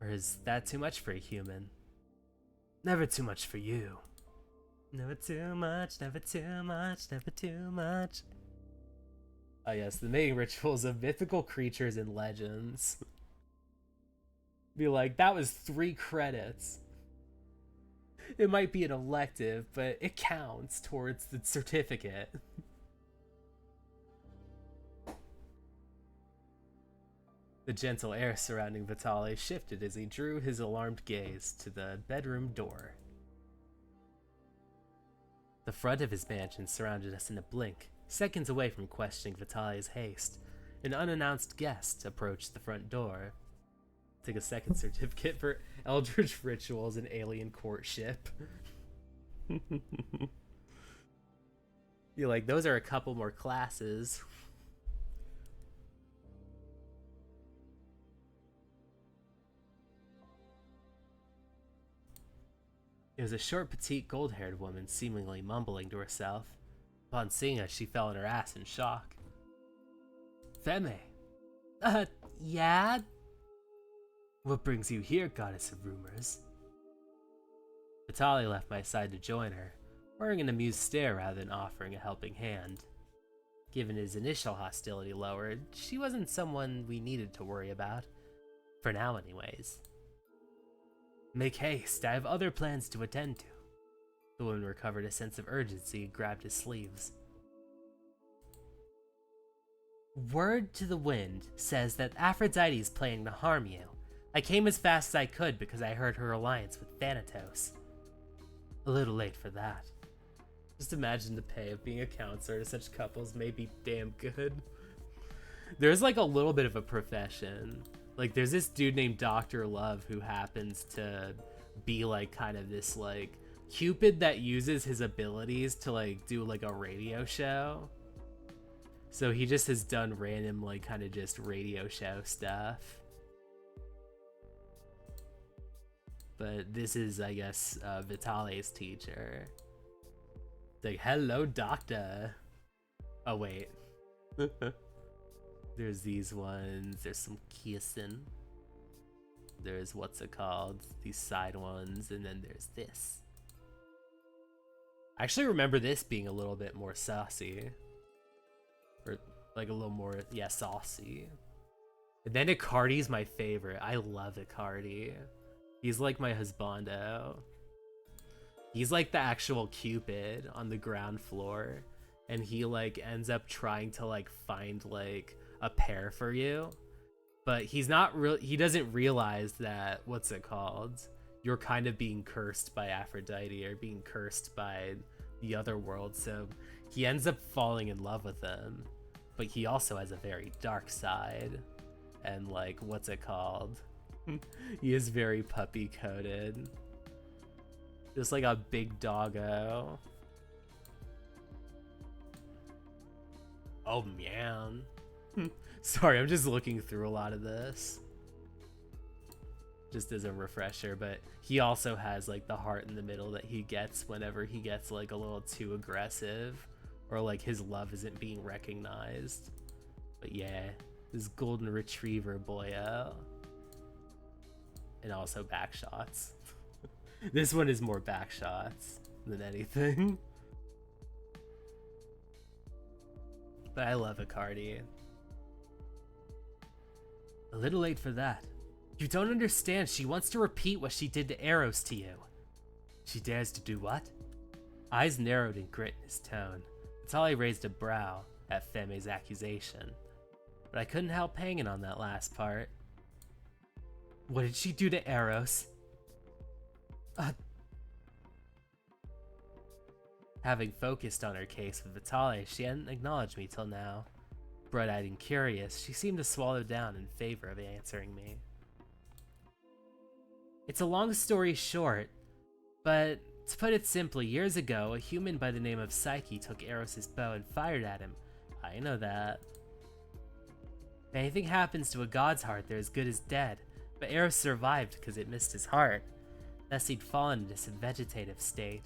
Or is that too much for a human? Never too much for you. Never too much, never too much, never too much. Oh yes, the mating rituals of mythical creatures and legends. Be like, that was 3 credits. It might be an elective, but it counts towards the certificate. The gentle air surrounding Vitale shifted as he drew his alarmed gaze to the bedroom door. The front of his mansion surrounded us in a blink. Seconds away from questioning Vitale's haste, an unannounced guest approached the front door. Take a second certificate for Eldritch Rituals and Alien Courtship. You're like, those are a couple more classes. It was a short, petite, gold-haired woman seemingly mumbling to herself. Upon seeing us, she fell on her ass in shock. Feme. Yeah? What brings you here, goddess of rumors? Vitale left my side to join her, wearing an amused stare rather than offering a helping hand. Given his initial hostility lowered, she wasn't someone we needed to worry about. For now, anyways. Make haste, I have other plans to attend to. The woman recovered a sense of urgency and grabbed his sleeves. Word to the wind says that Aphrodite is planning to harm you. I came as fast as I could because I heard her alliance with Thanatos. A little late for that. Just imagine the pay of being a counselor to such couples may be damn good. There's like a little bit of a profession. Like there's this dude named Dr. Love who happens to be like kind of this like Cupid that uses his abilities to like do like a radio show. So he just has done random like kind of just radio show stuff. But this is, I guess, Vitale's teacher. Like, hello, doctor. Oh, wait. There's these ones. There's some kissing. There's, what's it called? These side ones. And then there's this. I actually remember this being a little bit more saucy. Or, like, a little more, yeah, saucy. And then Icardi's my favorite. I love Icardi. He's like my husbando. He's like the actual Cupid on the ground floor. And he like ends up trying to like find like a pair for you. But he's not real. He doesn't realize that, what's it called? You're kind of being cursed by Aphrodite or being cursed by the other world. So he ends up falling in love with them. But he also has a very dark side. And like, what's it called? He is very puppy coated. Just like a big doggo. Oh man. Sorry, I'm just looking through a lot of this. Just as a refresher, but he also has like the heart in the middle that he gets whenever he gets like a little too aggressive or like his love isn't being recognized. But yeah, this golden retriever boyo. And also back shots. This one is more back shots than anything. But I love Icardi. A little late for that. You don't understand. She wants to repeat what she did to Eros to you. She dares to do what? Eyes narrowed in grit in his tone. Vitale raised a brow at Feme's accusation. But I couldn't help hanging on that last part. What did she do to Eros? Having focused on her case with Vitale, she hadn't acknowledged me till now. Bright-eyed and curious, she seemed to swallow down in favor of answering me. It's a long story short, but to put it simply, years ago, a human by the name of Psyche took Eros' bow and fired at him. I know that. If anything happens to a god's heart, they're as good as dead, but Eros survived because it missed his heart. Thus he'd fallen into some vegetative state.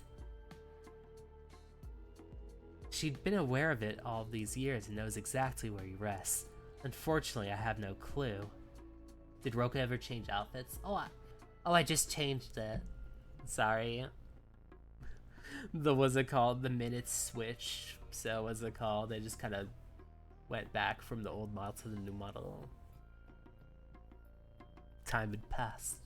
She'd been aware of it all these years and knows exactly where he rests. Unfortunately, I have no clue. Did Roka ever change outfits? I just changed it. Sorry. What's it called? The minutes switch. So what's it called? They just kind of went back from the old model to the new model. Time had passed.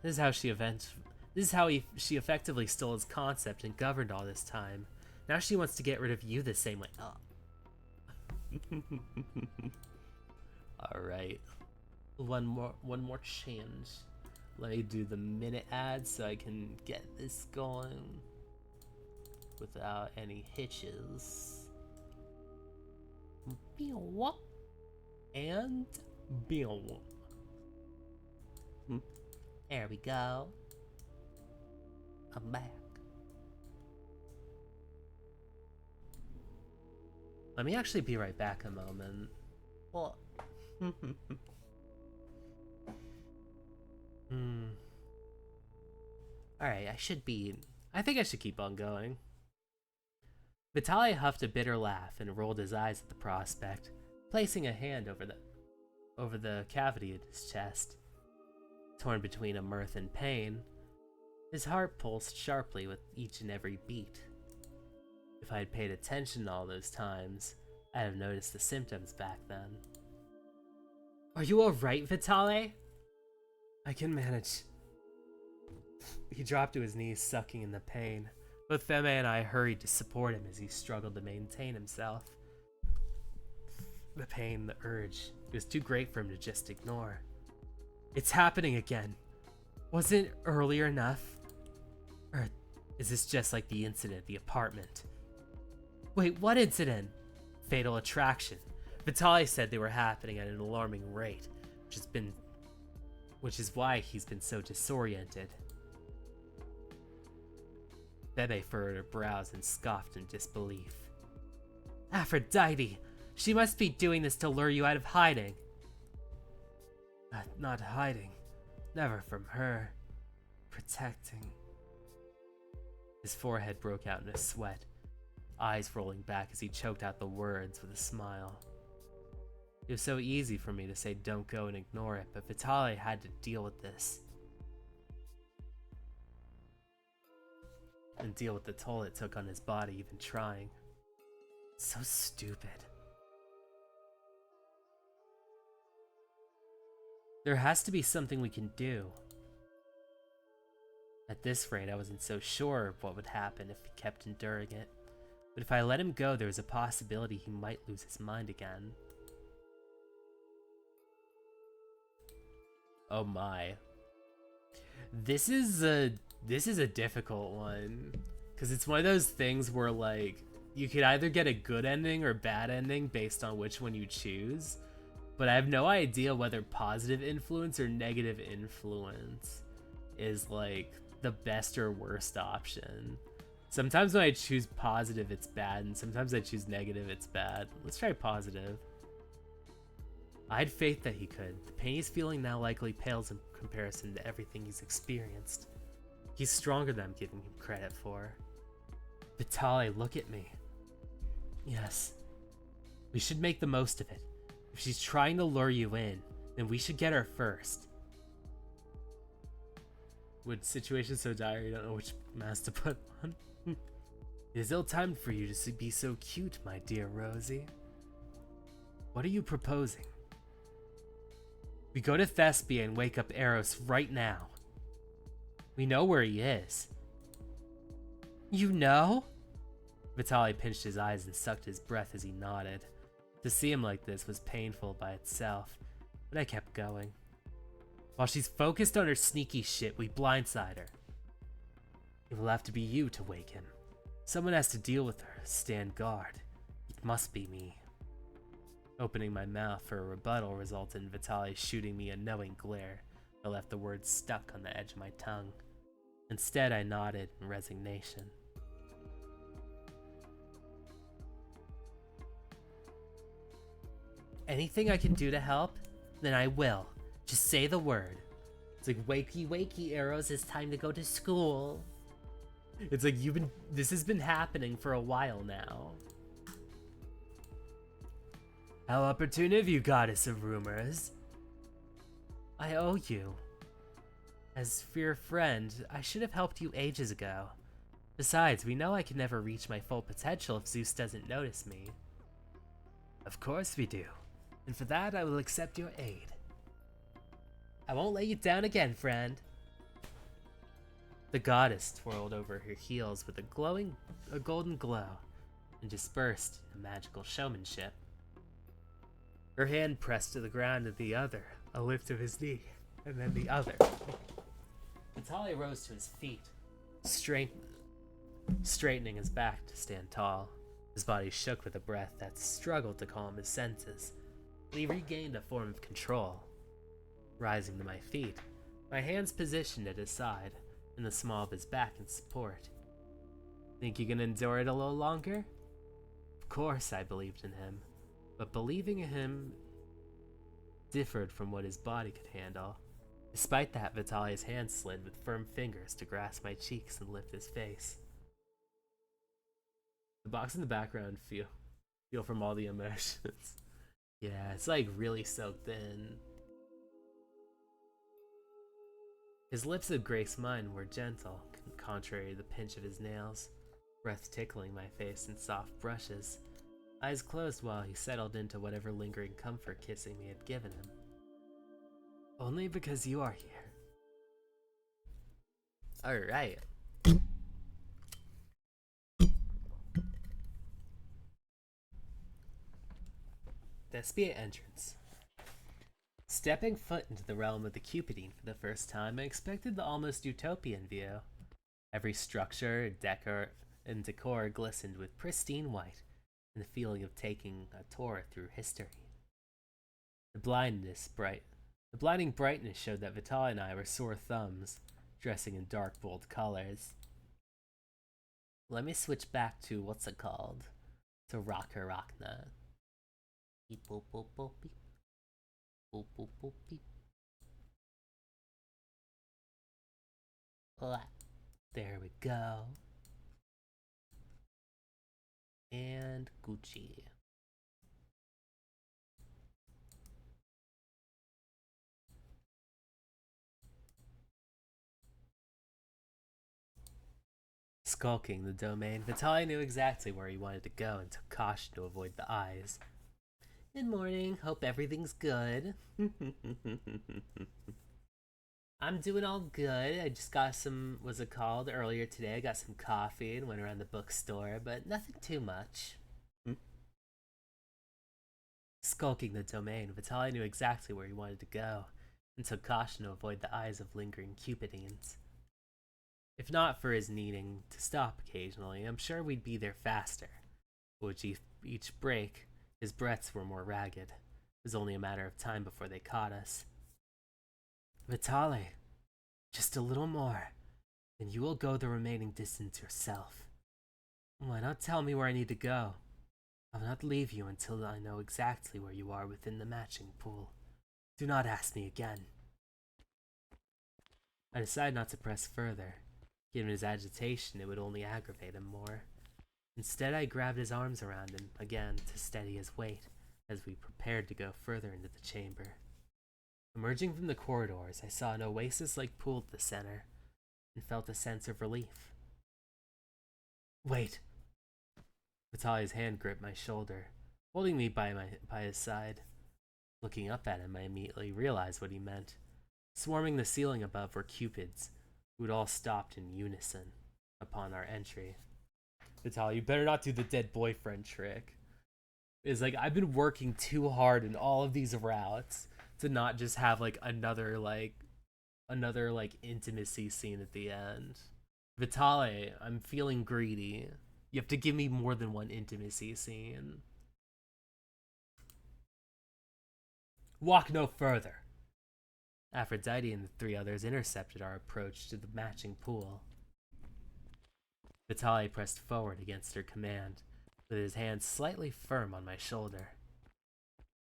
This is how she effectively stole his concept and governed all this time. Now she wants to get rid of you the same way. Oh. Alright. One more change. Let me do the minute ad so I can get this going without any hitches. And there we go. I'm back. Let me actually be right back a moment. Well, Alright, I think I should keep on going. Vitale huffed a bitter laugh and rolled his eyes at the prospect, placing a hand over the cavity in his chest. Torn between a mirth and pain, his heart pulsed sharply with each and every beat. If I had paid attention all those times, I'd have noticed the symptoms back then. Are you alright, Vitale? I can manage. He dropped to his knees, sucking in the pain. Both Feme and I hurried to support him as he struggled to maintain himself. The pain, the urge, it was too great for him to just ignore. It's happening again. Wasn't it earlier enough? Or is this just like the incident at the apartment? Wait, what incident? Fatal attraction. Vitale said they were happening at an alarming rate, which is why he's been so disoriented. Bebe furrowed her brows and scoffed in disbelief. Aphrodite! She must be doing this to lure you out of hiding. Not hiding. Never from her. Protecting. His forehead broke out in a sweat, eyes rolling back as he choked out the words with a smile. It was so easy for me to say don't go and ignore it, but Vitale had to deal with this. And deal with the toll it took on his body even trying. So stupid. There has to be something we can do. At this rate, I wasn't so sure of what would happen if he kept enduring it. But if I let him go, there was a possibility he might lose his mind again. Oh my. This is a difficult one. Because it's one of those things where, like, you could either get a good ending or bad ending based on which one you choose. But I have no idea whether positive influence or negative influence is, like, the best or worst option Sometimes when I choose positive, it's bad, and sometimes I choose negative, it's bad. Let's try positive. I had faith that he could. The pain he's feeling now likely pales in comparison to everything he's experienced. He's stronger than I'm giving him credit for. Vitale, look at me. Yes. We should make the most of it. If she's trying to lure you in, then we should get her first. With situations so dire, you don't know which mask to put on. It is ill-timed for you to be so cute, my dear Rosie. What are you proposing? We go to Thespia and wake up Eros right now. We know where he is. You know? Vitale pinched his eyes and sucked his breath as he nodded. To see him like this was painful by itself, but I kept going. While she's focused on her sneaky shit, we blindside her. It will have to be you to wake him. Someone has to deal with her, stand guard. It must be me. Opening my mouth for a rebuttal resulted in Vitale shooting me a knowing glare that left the words stuck on the edge of my tongue. Instead, I nodded in resignation. Anything I can do to help? Then I will. Just say the word. It's like, wakey wakey Eros, it's time to go to school. It's like this has been happening for a while now. How opportune of you, goddess of rumors. I owe you. As for your friend, I should have helped you ages ago. Besides, we know I can never reach my full potential if Zeus doesn't notice me. Of course we do. And for that, I will accept your aid. I won't let you down again, friend. The goddess twirled over her heels with a golden glow and dispersed in magical showmanship. Her hand pressed to the ground of the other, a lift of his knee, and then the other. Vitale rose to his feet, straightening his back to stand tall. His body shook with a breath that struggled to calm his senses, but he regained a form of control. Rising to my feet, my hands positioned at his side, and the small of his back in support. Think you can endure it a little longer? Of course I believed in him, but believing in him differed from what his body could handle. Despite that, Vitale's hand slid with firm fingers to grasp my cheeks and lift his face. The box in the background feel from all the emotions. Yeah, it's like really soaked in. His lips of Grace mine were gentle, contrary to the pinch of his nails, breath tickling my face in soft brushes, eyes closed while he settled into whatever lingering comfort kissing me had given him. Only because you are here. Alright. Thespia entrance. Stepping foot into the realm of the Cupidine for the first time, I expected the almost utopian view. Every structure, and decor glistened with pristine white, and the feeling of taking a tour through history. The blinding brightness showed that Vitale and I were sore thumbs, dressing in dark, bold colors. Let me switch back to what's it called? To Rocker Rockna. Beep boop boop boop beep. Boop boop boop beep. There we go. And Gucci. Skulking the domain, Vitale knew exactly where he wanted to go and took caution to avoid the eyes. Good morning, hope everything's good. I'm doing all good. I just got some, earlier today I got some coffee and went around the bookstore, but nothing too much. Skulking the domain, Vitale knew exactly where he wanted to go, and took caution to avoid the eyes of lingering Cupidines. If not for his needing to stop occasionally, I'm sure we'd be there faster. With each break, his breaths were more ragged. It was only a matter of time before they caught us. Vitale, just a little more, and you will go the remaining distance yourself. Why not tell me where I need to go? I will not leave you until I know exactly where you are within the matching pool. Do not ask me again. I decided not to press further. Given his agitation, it would only aggravate him more. Instead, I grabbed his arms around him again to steady his weight as we prepared to go further into the chamber. Emerging from the corridors, I saw an oasis-like pool at the center and felt a sense of relief. Wait! Vitale's hand gripped my shoulder, holding me by his side. Looking up at him, I immediately realized what he meant. Swarming the ceiling above were cupids, who had all stopped in unison upon our entry. Vitale, you better not do the dead boyfriend trick. It's like, I've been working too hard in all of these routes to not just have like another intimacy scene at the end. Vitale, I'm feeling greedy. You have to give me more than one intimacy scene. Walk no further. Aphrodite and the three others intercepted our approach to the matching pool. Vitale pressed forward against her command, with his hand slightly firm on my shoulder.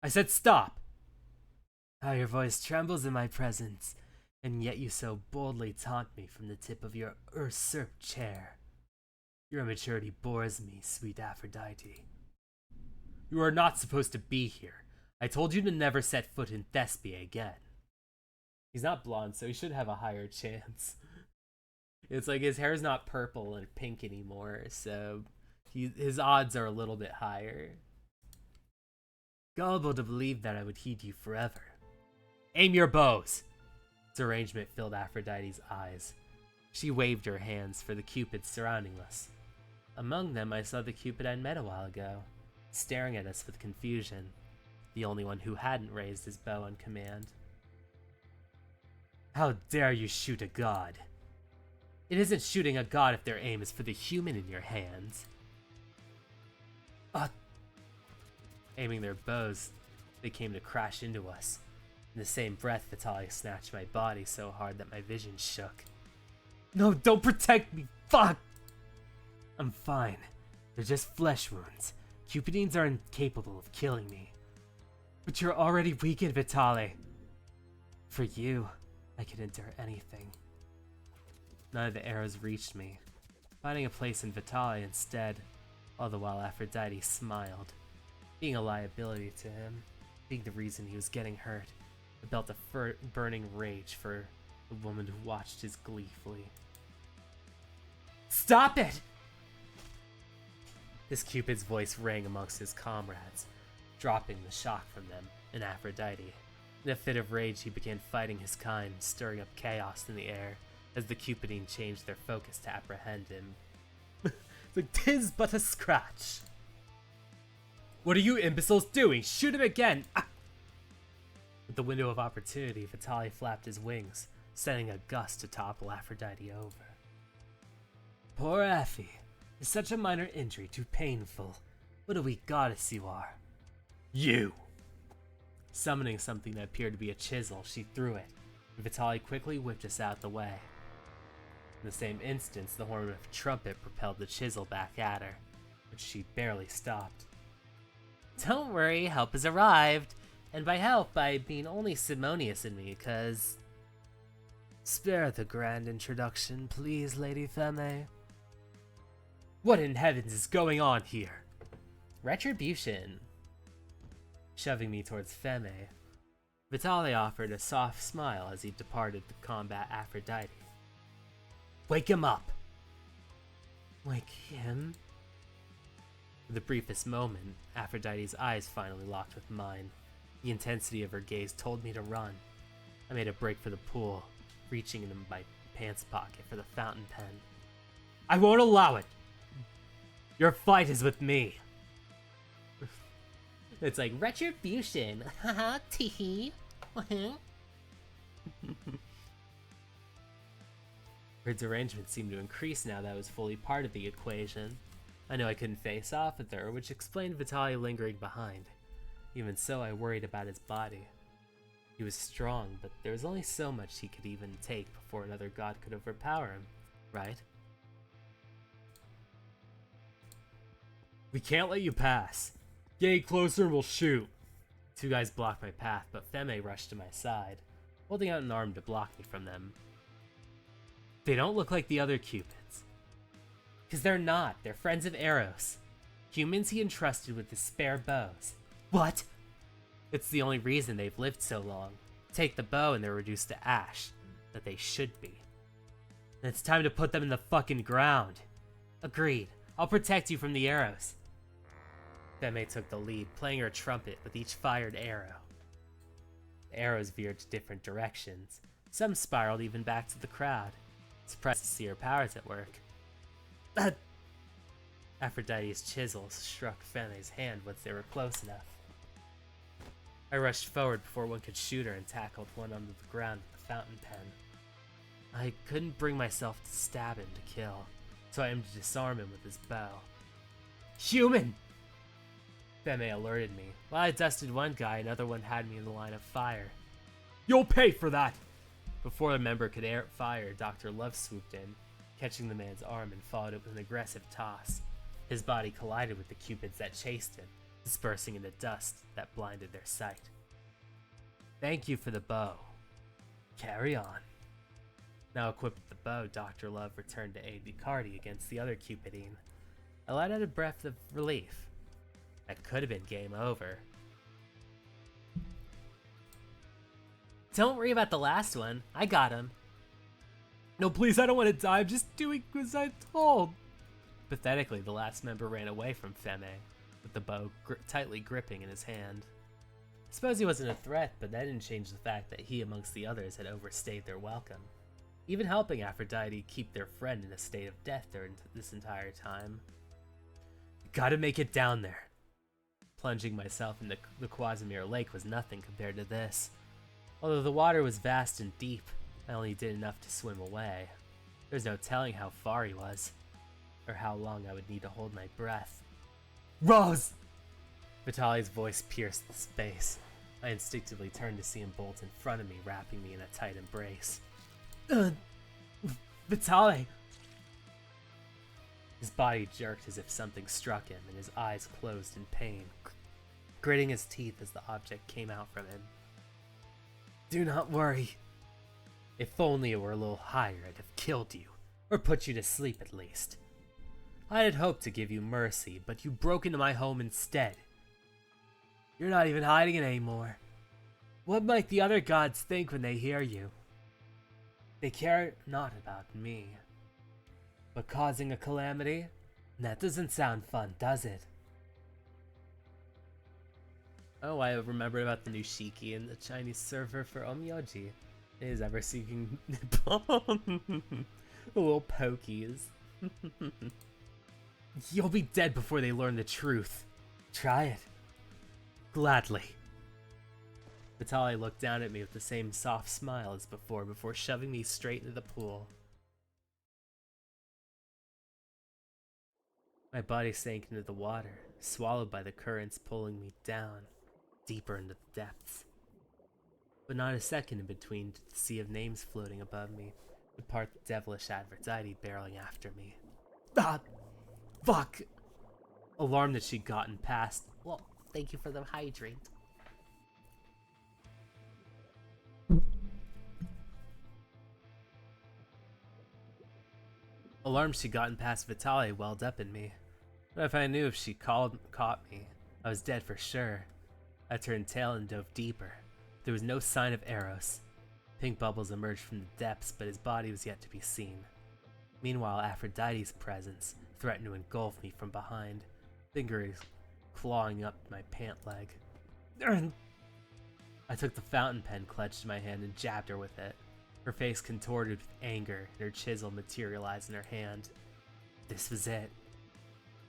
I said stop! How your voice trembles in my presence, and yet you so boldly taunt me from the tip of your usurped chair. Your immaturity bores me, sweet Aphrodite. You are not supposed to be here. I told you to never set foot in Thespia again. He's not blonde, so he should have a higher chance. It's like his hair's not purple and pink anymore, so his odds are a little bit higher. Gullible to believe that I would heed you forever. Aim your bows! Derangement filled Aphrodite's eyes. She waved her hands for the cupids surrounding us. Among them, I saw the cupid I'd met a while ago, staring at us with confusion, the only one who hadn't raised his bow on command. How dare you shoot a god? It isn't shooting a god if their aim is for the human in your hands. Aiming their bows, they came to crash into us. In the same breath, Vitale snatched my body so hard that my vision shook. No, don't protect me! Fuck! I'm fine. They're just flesh wounds. Cupidines are incapable of killing me. But you're already weakened, Vitale. For you, I could endure anything. None of the arrows reached me, finding a place in Vitale instead, all the while Aphrodite smiled. Being a liability to him, being the reason he was getting hurt, I felt a burning rage for the woman who watched his gleefully. Stop it! This Cupid's voice rang amongst his comrades, dropping the shock from them and Aphrodite. In a fit of rage, he began fighting his kind, stirring up chaos in the air as the Cupidine changed their focus to apprehend him. Like, 'tis but a scratch. What are you imbeciles doing? Shoot him again! Ah! With the window of opportunity, Vitale flapped his wings, sending a gust to topple Aphrodite over. Poor Aphie. Is such a minor injury too painful? What a weak goddess you are. You! Summoning something that appeared to be a chisel, she threw it, and Vitale quickly whipped us out the way. In the same instance, the horn of a trumpet propelled the chisel back at her, but she barely stopped. Don't worry, help has arrived. And by help, I mean only Simonius and me, cause... Spare the grand introduction, please, Lady Feme. What in heavens is going on here? Retribution. Shoving me towards Feme, Vitale offered a soft smile as he departed to combat Aphrodite. Wake him up! Wake him? For the briefest moment, Aphrodite's eyes finally locked with mine. The intensity of her gaze told me to run. I made a break for the pool, reaching into my pants pocket for the fountain pen. I won't allow it! Your fight is with me! It's like, retribution! Haha, teehee! Her derangement seemed to increase now that I was fully part of the equation. I knew I couldn't face off with her, which explained Vitale lingering behind. Even so, I worried about his body. He was strong, but there was only so much he could even take before another god could overpower him, right? We can't let you pass. Get closer and we'll shoot. Two guys blocked my path, but Feme rushed to my side, holding out an arm to block me from them. They don't look like the other Cupids. Because they're not. They're friends of Eros. Humans he entrusted with his spare bows. What? It's the only reason they've lived so long. Take the bow and they're reduced to ash. That they should be. And it's time to put them in the fucking ground. Agreed. I'll protect you from the arrows. Feme took the lead, playing her trumpet with each fired arrow. The arrows veered to different directions. Some spiraled even back to the crowd. Surprised to see her powers at work. Aphrodite's chisels struck Feme's hand once they were close enough. I rushed forward before one could shoot her and tackled one onto the ground with the fountain pen. I couldn't bring myself to stab him to kill, so I aimed to disarm him with his bow. Human! Feme alerted me. While I dusted one guy, another one had me in the line of fire. You'll pay for that! Before the member could fire, Dr. Love swooped in, catching the man's arm and followed it with an aggressive toss. His body collided with the cupids that chased him, dispersing into dust that blinded their sight. Thank you for the bow. Carry on. Now equipped with the bow, Dr. Love returned to aid Vicardi against the other Cupidine. I let out a breath of relief. That could have been game over. Don't worry about the last one. I got him. No, please, I don't want to die. I'm just doing as I'm told. Pathetically, the last member ran away from Feme, with the bow tightly gripping in his hand. I suppose he wasn't a threat, but that didn't change the fact that he, amongst the others, had overstayed their welcome, even helping Aphrodite keep their friend in a state of death during this entire time. Gotta make it down there. Plunging myself into the Quasimir Lake was nothing compared to this. Although the water was vast and deep, I only did enough to swim away. There was no telling how far he was, or how long I would need to hold my breath. Rose! Vitale's voice pierced the space. I instinctively turned to see him bolt in front of me, wrapping me in a tight embrace. Vitale! His body jerked as if something struck him, and his eyes closed in pain, gritting his teeth as the object came out from him. Do not worry. If only it were a little higher, I'd have killed you, or put you to sleep at least. I had hoped to give you mercy, but you broke into my home instead. You're not even hiding it anymore. What might the other gods think when they hear you? They care not about me. But causing a calamity? That doesn't sound fun, does it? Oh, I remembered about the new Shiki and the Chinese server for Omyoji. It is ever seeking the little pokies. You'll be dead before they learn the truth. Try it. Gladly. Vitale looked down at me with the same soft smile as before shoving me straight into the pool. My body sank into the water, swallowed by the currents pulling me down, deeper into the depths. But not a second in between did the sea of names floating above me would part the devilish Aphrodite barreling after me. Ah! Fuck! Alarmed that she'd gotten past. Well, thank you for the hydrate. Alarmed she'd gotten past Vitale welled up in me. But if I knew if she caught me, I was dead for sure. I turned tail and dove deeper. There was no sign of Eros. Pink bubbles emerged from the depths, but his body was yet to be seen. Meanwhile, Aphrodite's presence threatened to engulf me from behind, fingers clawing up my pant leg. I took the fountain pen clutched in my hand and jabbed her with it. Her face contorted with anger, and her chisel materialized in her hand. This was it.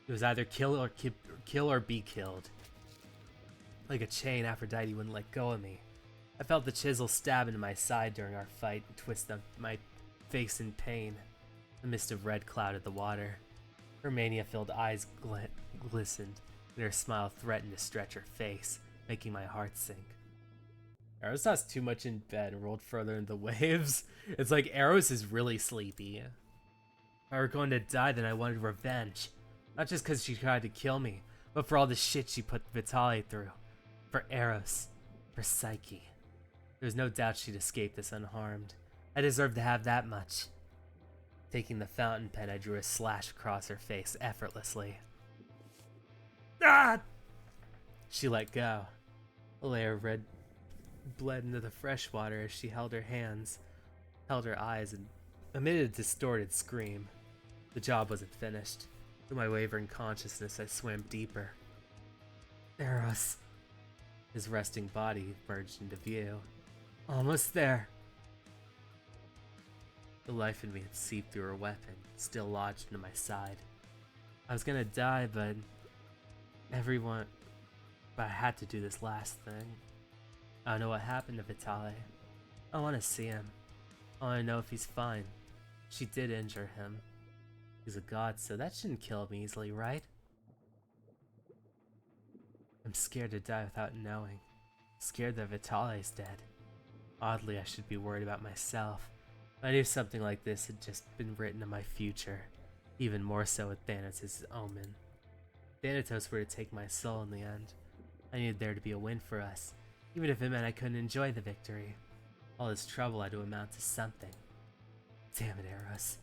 It was either kill or be killed. Like a chain, Aphrodite wouldn't let go of me. I felt the chisel stab into my side during our fight and twist up my face in pain. A mist of red clouded the water. Her mania-filled eyes glistened, and her smile threatened to stretch her face, making my heart sink. Eros was too much in bed and rolled further into the waves. It's like Eros is really sleepy. If I were going to die, then I wanted revenge. Not just because she tried to kill me, but for all the shit she put Vitale through. For Eros. For Psyche. There's no doubt she'd escape this unharmed. I deserve to have that much. Taking the fountain pen, I drew a slash across her face effortlessly. Ah! She let go. A layer of red bled into the fresh water as she held her eyes, and emitted a distorted scream. The job wasn't finished. Through my wavering consciousness, I swam deeper. Eros. His resting body merged into view. Almost there. The life in me had seeped through her weapon, still lodged into my side. I was gonna die, but I had to do this last thing. I don't know what happened to Vitale. I want to see him. I want to know if he's fine. She did injure him. He's a god, so that shouldn't kill him easily, right? I'm scared to die without knowing. Scared that Vitale's dead. Oddly, I should be worried about myself. I knew something like this had just been written in my future. Even more so with Thanatos' omen. Thanatos were to take my soul in the end. I needed there to be a win for us, even if it meant I couldn't enjoy the victory. All this trouble had to amount to something. Damn it, Eros.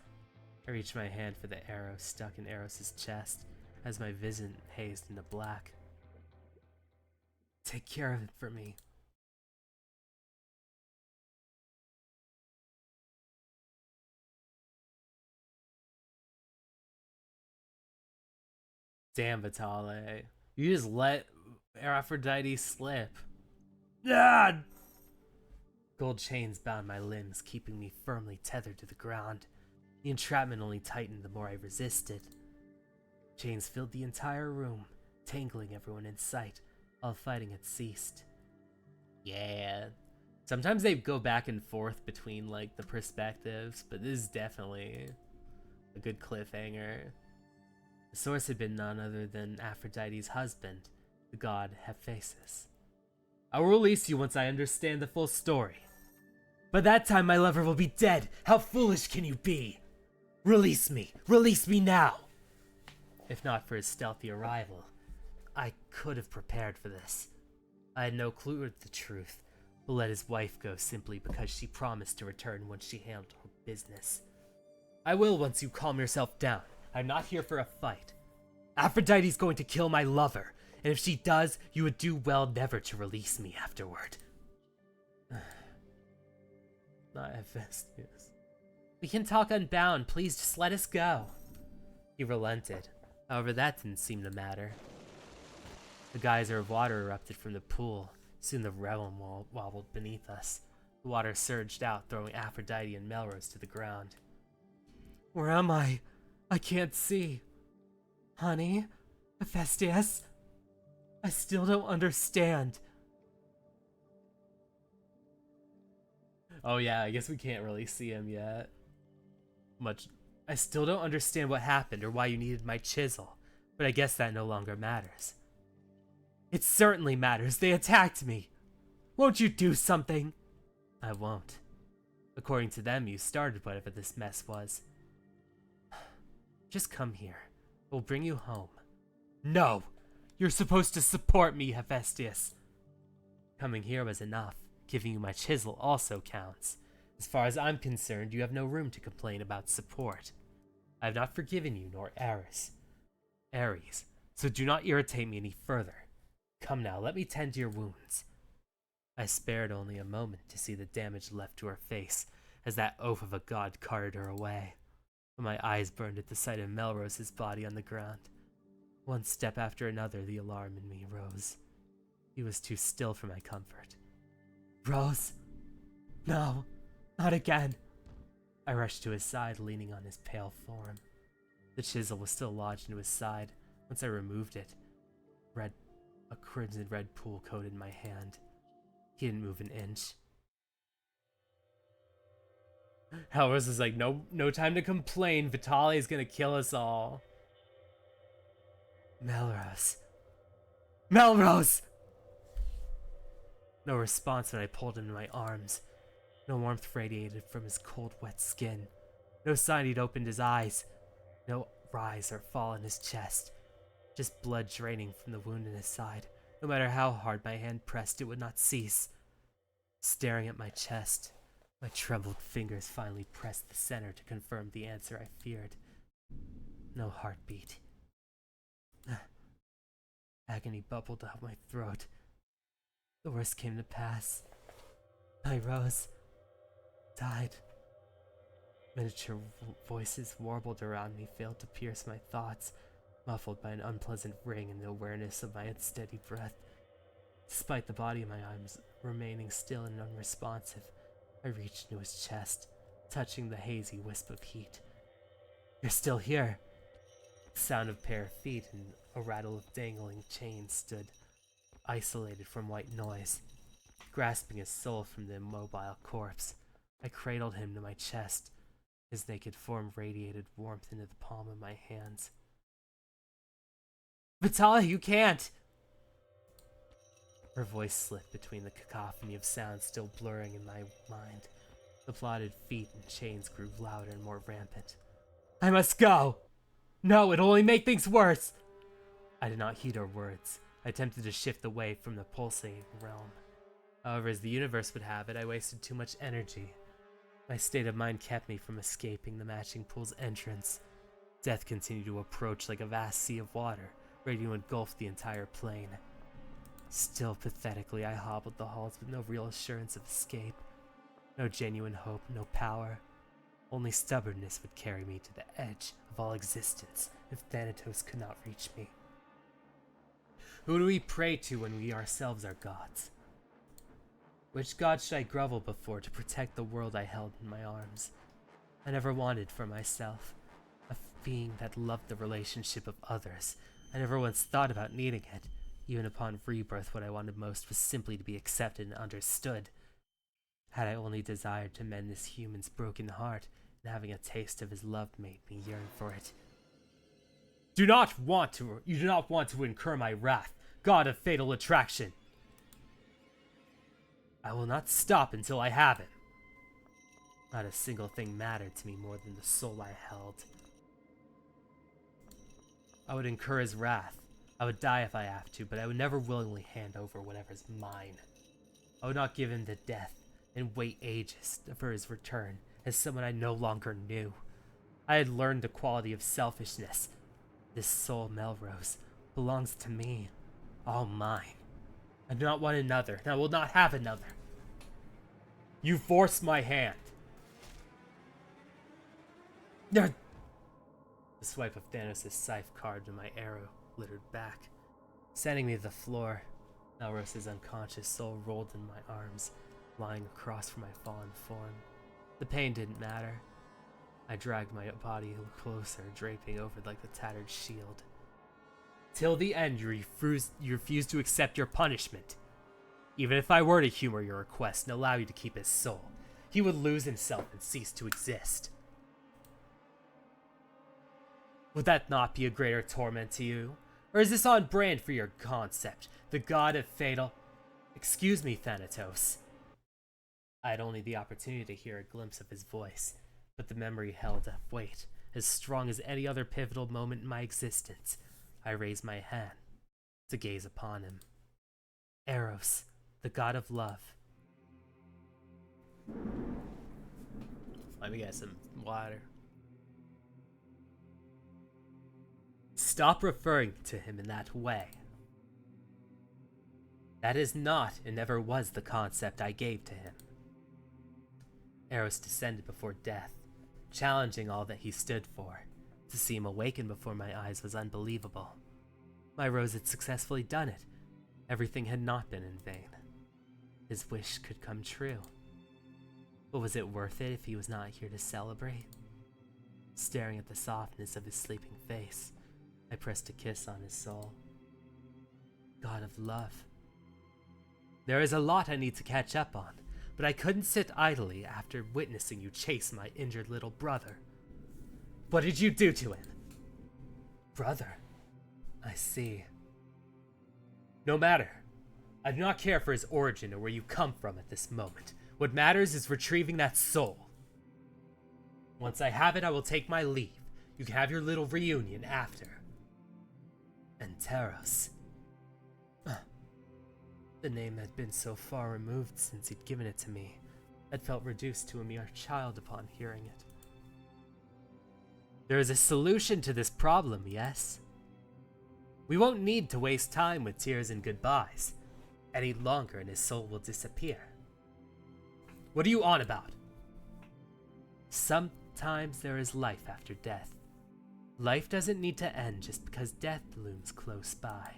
I reached my hand for the arrow stuck in Eros' chest as my vision hazed into black. Take care of it for me. Damn, Vitale. You just let Aphrodite slip. Ah! Gold chains bound my limbs, keeping me firmly tethered to the ground. The entrapment only tightened the more I resisted. Chains filled the entire room, tangling everyone in sight, while fighting had ceased. Yeah. Sometimes they go back and forth between, like, the perspectives, but this is definitely a good cliffhanger. The source had been none other than Aphrodite's husband, the god Hephaestus. I will release you once I understand the full story. By that time, my lover will be dead. How foolish can you be? Release me! Release me now! If not for his stealthy arrival, I could have prepared for this. I had no clue of the truth, but let his wife go simply because she promised to return once she handled her business. I will once you calm yourself down. I'm not here for a fight. Aphrodite's going to kill my lover, and if she does, you would do well never to release me afterward. Not Hephaestus. We can talk unbound. Please just let us go. He relented. However, that didn't seem to matter. The geyser of water erupted from the pool. Soon the realm wobbled beneath us. The water surged out, throwing Aphrodite and Melrose to the ground. Where am I? I can't see. Honey? Hephaestus? I still don't understand. Oh yeah, I guess we can't really see him yet. I still don't understand what happened or why you needed my chisel, but I guess that no longer matters. It certainly matters. They attacked me. Won't you do something? I won't. According to them, you started whatever this mess was. Just come here. We'll bring you home. No! You're supposed to support me, Hephaestus. Coming here was enough. Giving you my chisel also counts. As far as I'm concerned, you have no room to complain about support. I have not forgiven you, nor Ares, so do not irritate me any further. Come now, let me tend to your wounds. I spared only a moment to see the damage left to her face as that oaf of a god carted her away. But my eyes burned at the sight of Melrose's body on the ground. One step after another, the alarm in me rose. He was too still for my comfort. Rose? No, not again. I rushed to his side, leaning on his pale form. The chisel was still lodged into his side. Once I removed it, a crimson red pool coated my hand. He didn't move an inch. Rose is like, no time to complain. Vitale is gonna kill us all. Melrose. Melrose! No response when I pulled him in my arms. No warmth radiated from his cold, wet skin. No sign he'd opened his eyes. No rise or fall in his chest, just blood draining from the wound in his side. No matter how hard my hand pressed, it would not cease. Staring at my chest, my trembled fingers finally pressed the center to confirm the answer I feared. No heartbeat. Agony bubbled out my throat. The worst came to pass. My Rose died. Miniature voices warbled around me, failed to pierce my thoughts, muffled by an unpleasant ring and the awareness of my unsteady breath. Despite the body of my arms remaining still and unresponsive, I reached into his chest, touching the hazy wisp of heat. "You're still here." The sound of a pair of feet and a rattle of dangling chains stood isolated from white noise. Grasping his soul from the immobile corpse, I cradled him to my chest. His naked form radiated warmth into the palm of my hands. "Vitale, you can't!" Her voice slipped between the cacophony of sounds still blurring in my mind. The blotted feet and chains grew louder and more rampant. "I must go! No, it'll only make things worse!" I did not heed her words. I attempted to shift away from the pulsating realm. However, as the universe would have it, I wasted too much energy. My state of mind kept me from escaping the matching pool's entrance. Death continued to approach like a vast sea of water, ready to engulf the entire plane. Still pathetically, I hobbled the halls with no real assurance of escape. No genuine hope, no power. Only stubbornness would carry me to the edge of all existence if Thanatos could not reach me. Who do we pray to when we ourselves are gods? Which god should I grovel before to protect the world I held in my arms? I never wanted for myself a being that loved the relationship of others. I never once thought about needing it. Even upon rebirth, what I wanted most was simply to be accepted and understood. Had I only desired to mend this human's broken heart, and having a taste of his love made me yearn for it. You do not want to incur my wrath, god of fatal attraction. I will not stop until I have him. Not a single thing mattered to me more than the soul I held. I would incur his wrath. I would die if I have to, but I would never willingly hand over whatever's mine. I would not give him to death and wait ages for his return as someone I no longer knew. I had learned the quality of selfishness. This soul, Melrose, belongs to me. All mine. I do not want another, and I will not have another. You forced my hand. The swipe of Thanos' scythe carved in my arrow-littered back, sending me to the floor. Melrose's unconscious soul rolled in my arms, lying across from my fallen form. The pain didn't matter. I dragged my body closer, draping over it like the tattered shield. Till the end, you refused to accept your punishment. Even if I were to humor your request and allow you to keep his soul, he would lose himself and cease to exist. Would that not be a greater torment to you? Or is this on brand for your concept, the god of fatal... Excuse me, Thanatos. I had only the opportunity to hear a glimpse of his voice, but the memory held a weight as strong as any other pivotal moment in my existence. I raised my hand to gaze upon him. Eros, the god of love. Let me get some water. Stop referring to him in that way. That is not and never was the concept I gave to him. Eros descended before death, challenging all that he stood for. To see him awaken before my eyes was unbelievable. My Rose had successfully done it. Everything had not been in vain. His wish could come true. But was it worth it if he was not here to celebrate? Staring at the softness of his sleeping face, I pressed a kiss on his soul. God of love. There is a lot I need to catch up on, but I couldn't sit idly after witnessing you chase my injured little brother. What did you do to him? Brother? I see. No matter. I do not care for his origin or where you come from at this moment. What matters is retrieving that soul. Once I have it, I will take my leave. You can have your little reunion after. And Eros. The name had been so far removed since he'd given it to me. I'd felt reduced to a mere child upon hearing it. There is a solution to this problem, yes? We won't need to waste time with tears and goodbyes any longer, and his soul will disappear. What are you on about? Sometimes there is life after death. Life doesn't need to end just because death looms close by.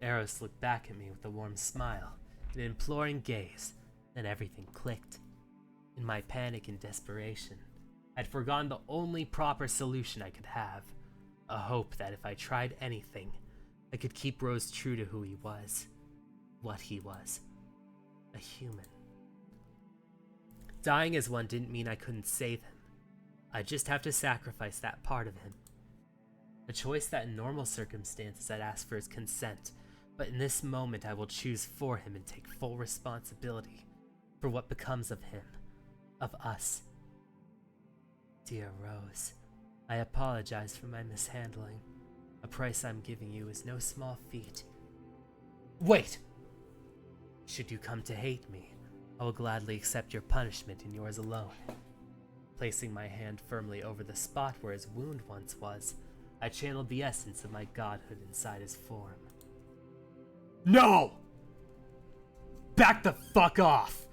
Eros looked back at me with a warm smile, an imploring gaze, then everything clicked. In my panic and desperation, I'd forgone the only proper solution I could have, a hope that if I tried anything, I could keep Rose true to who he was, what he was, a human. Dying as one didn't mean I couldn't save him. I'd just have to sacrifice that part of him. A choice that in normal circumstances I'd ask for his consent, but in this moment I will choose for him and take full responsibility for what becomes of him, of us. Dear Rose, I apologize for my mishandling. A price I'm giving you is no small feat. Wait! Should you come to hate me, I will gladly accept your punishment and yours alone. Placing my hand firmly over the spot where his wound once was, I channeled the essence of my godhood inside his form. No! Back the fuck off!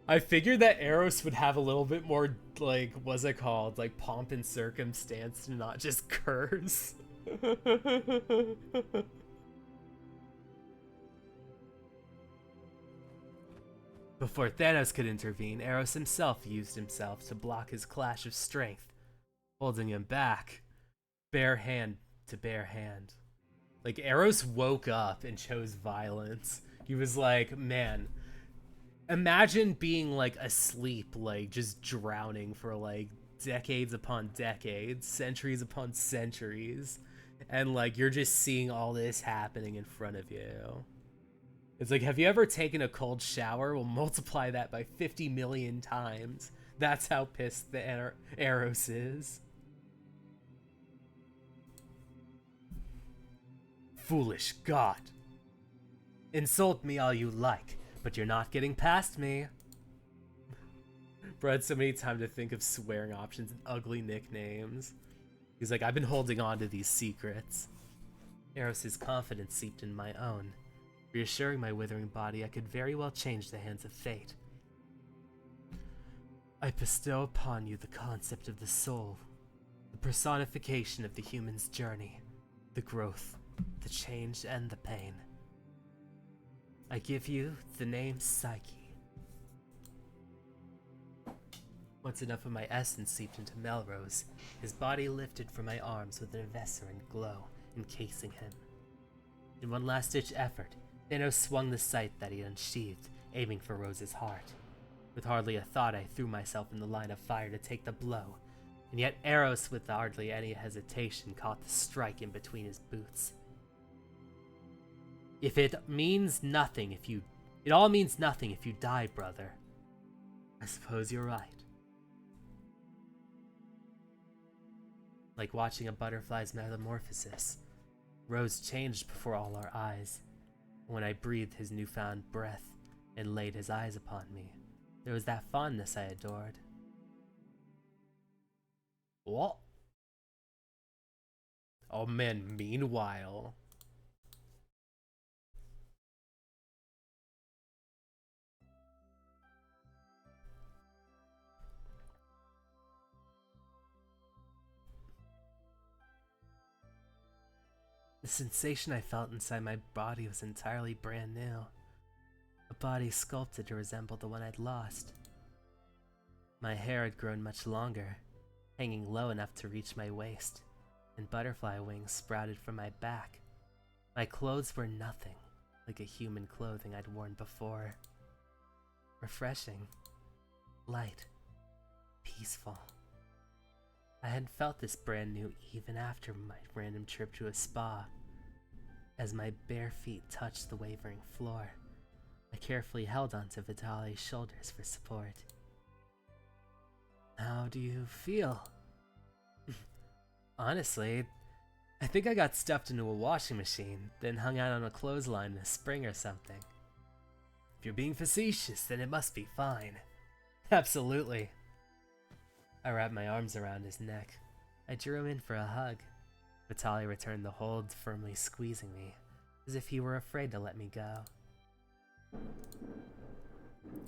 I figured that Eros would have a little bit more, like, what's it called? Like, pomp and circumstance and not just curse. Before Thanos could intervene, Eros himself used himself to block his clash of strength, holding him back, bare hand to bare hand. Like, Eros woke up and chose violence. He was like, man, imagine being, like, asleep, like, just drowning for, like, decades upon decades, centuries upon centuries, and, like, you're just seeing all this happening in front of you. It's like, have you ever taken a cold shower? We'll multiply that by 50 million times. That's how pissed the Eros is. Foolish god. Insult me all you like, but you're not getting past me. Bro had so many time to think of swearing options and ugly nicknames. He's like, I've been holding on to these secrets. Eros' confidence seeped in my own, reassuring my withering body I could very well change the hands of fate. I bestow upon you the concept of the soul, the personification of the human's journey, the growth, the change, and the pain. I give you the name Psyche. Once enough of my essence seeped into Melrose, his body lifted from my arms with an evanescent glow, encasing him. In one last-ditch effort, Thanos swung the scythe that he unsheathed, aiming for Rose's heart. With hardly a thought, I threw myself in the line of fire to take the blow, and yet Eros, with hardly any hesitation, caught the strike in between his boots. It all means nothing if you die, brother. I suppose you're right. Like watching a butterfly's metamorphosis, Rose changed before all our eyes. When I breathed his newfound breath and laid his eyes upon me, there was that fondness I adored. What? Oh man, meanwhile... The sensation I felt inside my body was entirely brand new. A body sculpted to resemble the one I'd lost. My hair had grown much longer, hanging low enough to reach my waist, and butterfly wings sprouted from my back. My clothes were nothing like a human clothing I'd worn before. Refreshing, light, peaceful. I hadn't felt this brand new even after my random trip to a spa. As my bare feet touched the wavering floor, I carefully held onto Vitale's shoulders for support. How do you feel? Honestly, I think I got stuffed into a washing machine, then hung out on a clothesline in a spring or something. If you're being facetious, then it must be fine. Absolutely. I wrapped my arms around his neck. I drew him in for a hug. Vitale returned the hold, firmly squeezing me, as if he were afraid to let me go.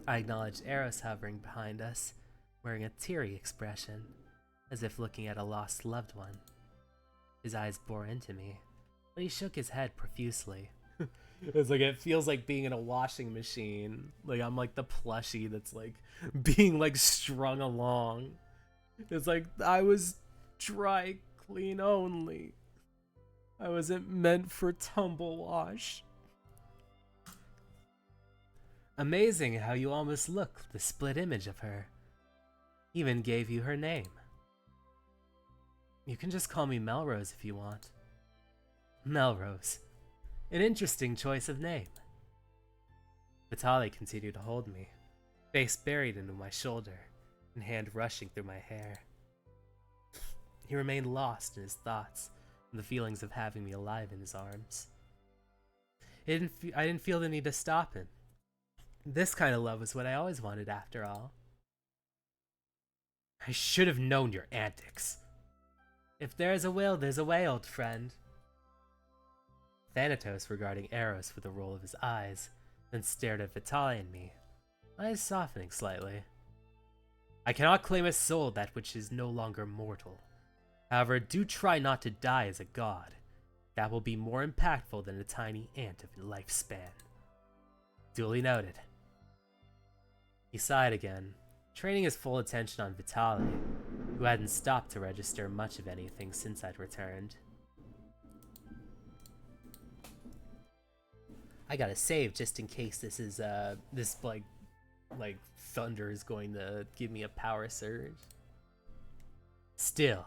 I acknowledged Eros hovering behind us, wearing a teary expression, as if looking at a lost loved one. His eyes bore into me, but he shook his head profusely. It's like, it feels like being in a washing machine. Like, I'm like the plushie that's like being like strung along. It's like, I was dry clean only. I wasn't meant for tumble wash. Amazing how you almost look the split image of her. Even gave you her name. You can just call me Melrose if you want. Melrose. An interesting choice of name. Vitale continued to hold me, face buried into my shoulder, and hand rushing through my hair. He remained lost in his thoughts and the feelings of having me alive in his arms. I didn't feel the need to stop him. This kind of love was what I always wanted after all. I should have known your antics. If there is a will, there's a way, old friend. Thanatos regarding Eros with a roll of his eyes, then stared at Vitale and me, eyes softening slightly. I cannot claim a soul that which is no longer mortal. However, do try not to die as a god. That will be more impactful than a tiny ant of a lifespan. Duly noted. He sighed again, training his full attention on Vitale, who hadn't stopped to register much of anything since I'd returned. I gotta save just in case this is this like thunder is going to give me a power surge. Still,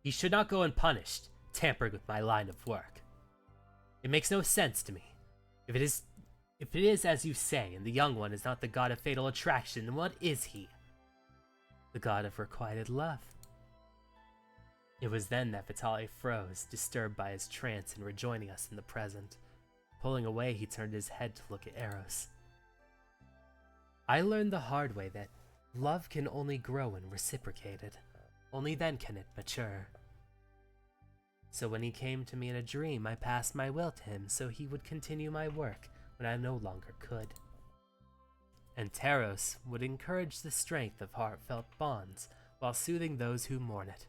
he should not go unpunished, tampering with my line of work. It makes no sense to me. If it is as you say, and the young one is not the god of fatal attraction, then what is he? The god of requited love. It was then that Vitale froze, disturbed by his trance and rejoining us in the present. Pulling away, he turned his head to look at Eros. I learned the hard way that love can only grow when reciprocated. Only then can it mature. So when he came to me in a dream, I passed my will to him so he would continue my work when I no longer could. And Teros would encourage the strength of heartfelt bonds while soothing those who mourn it.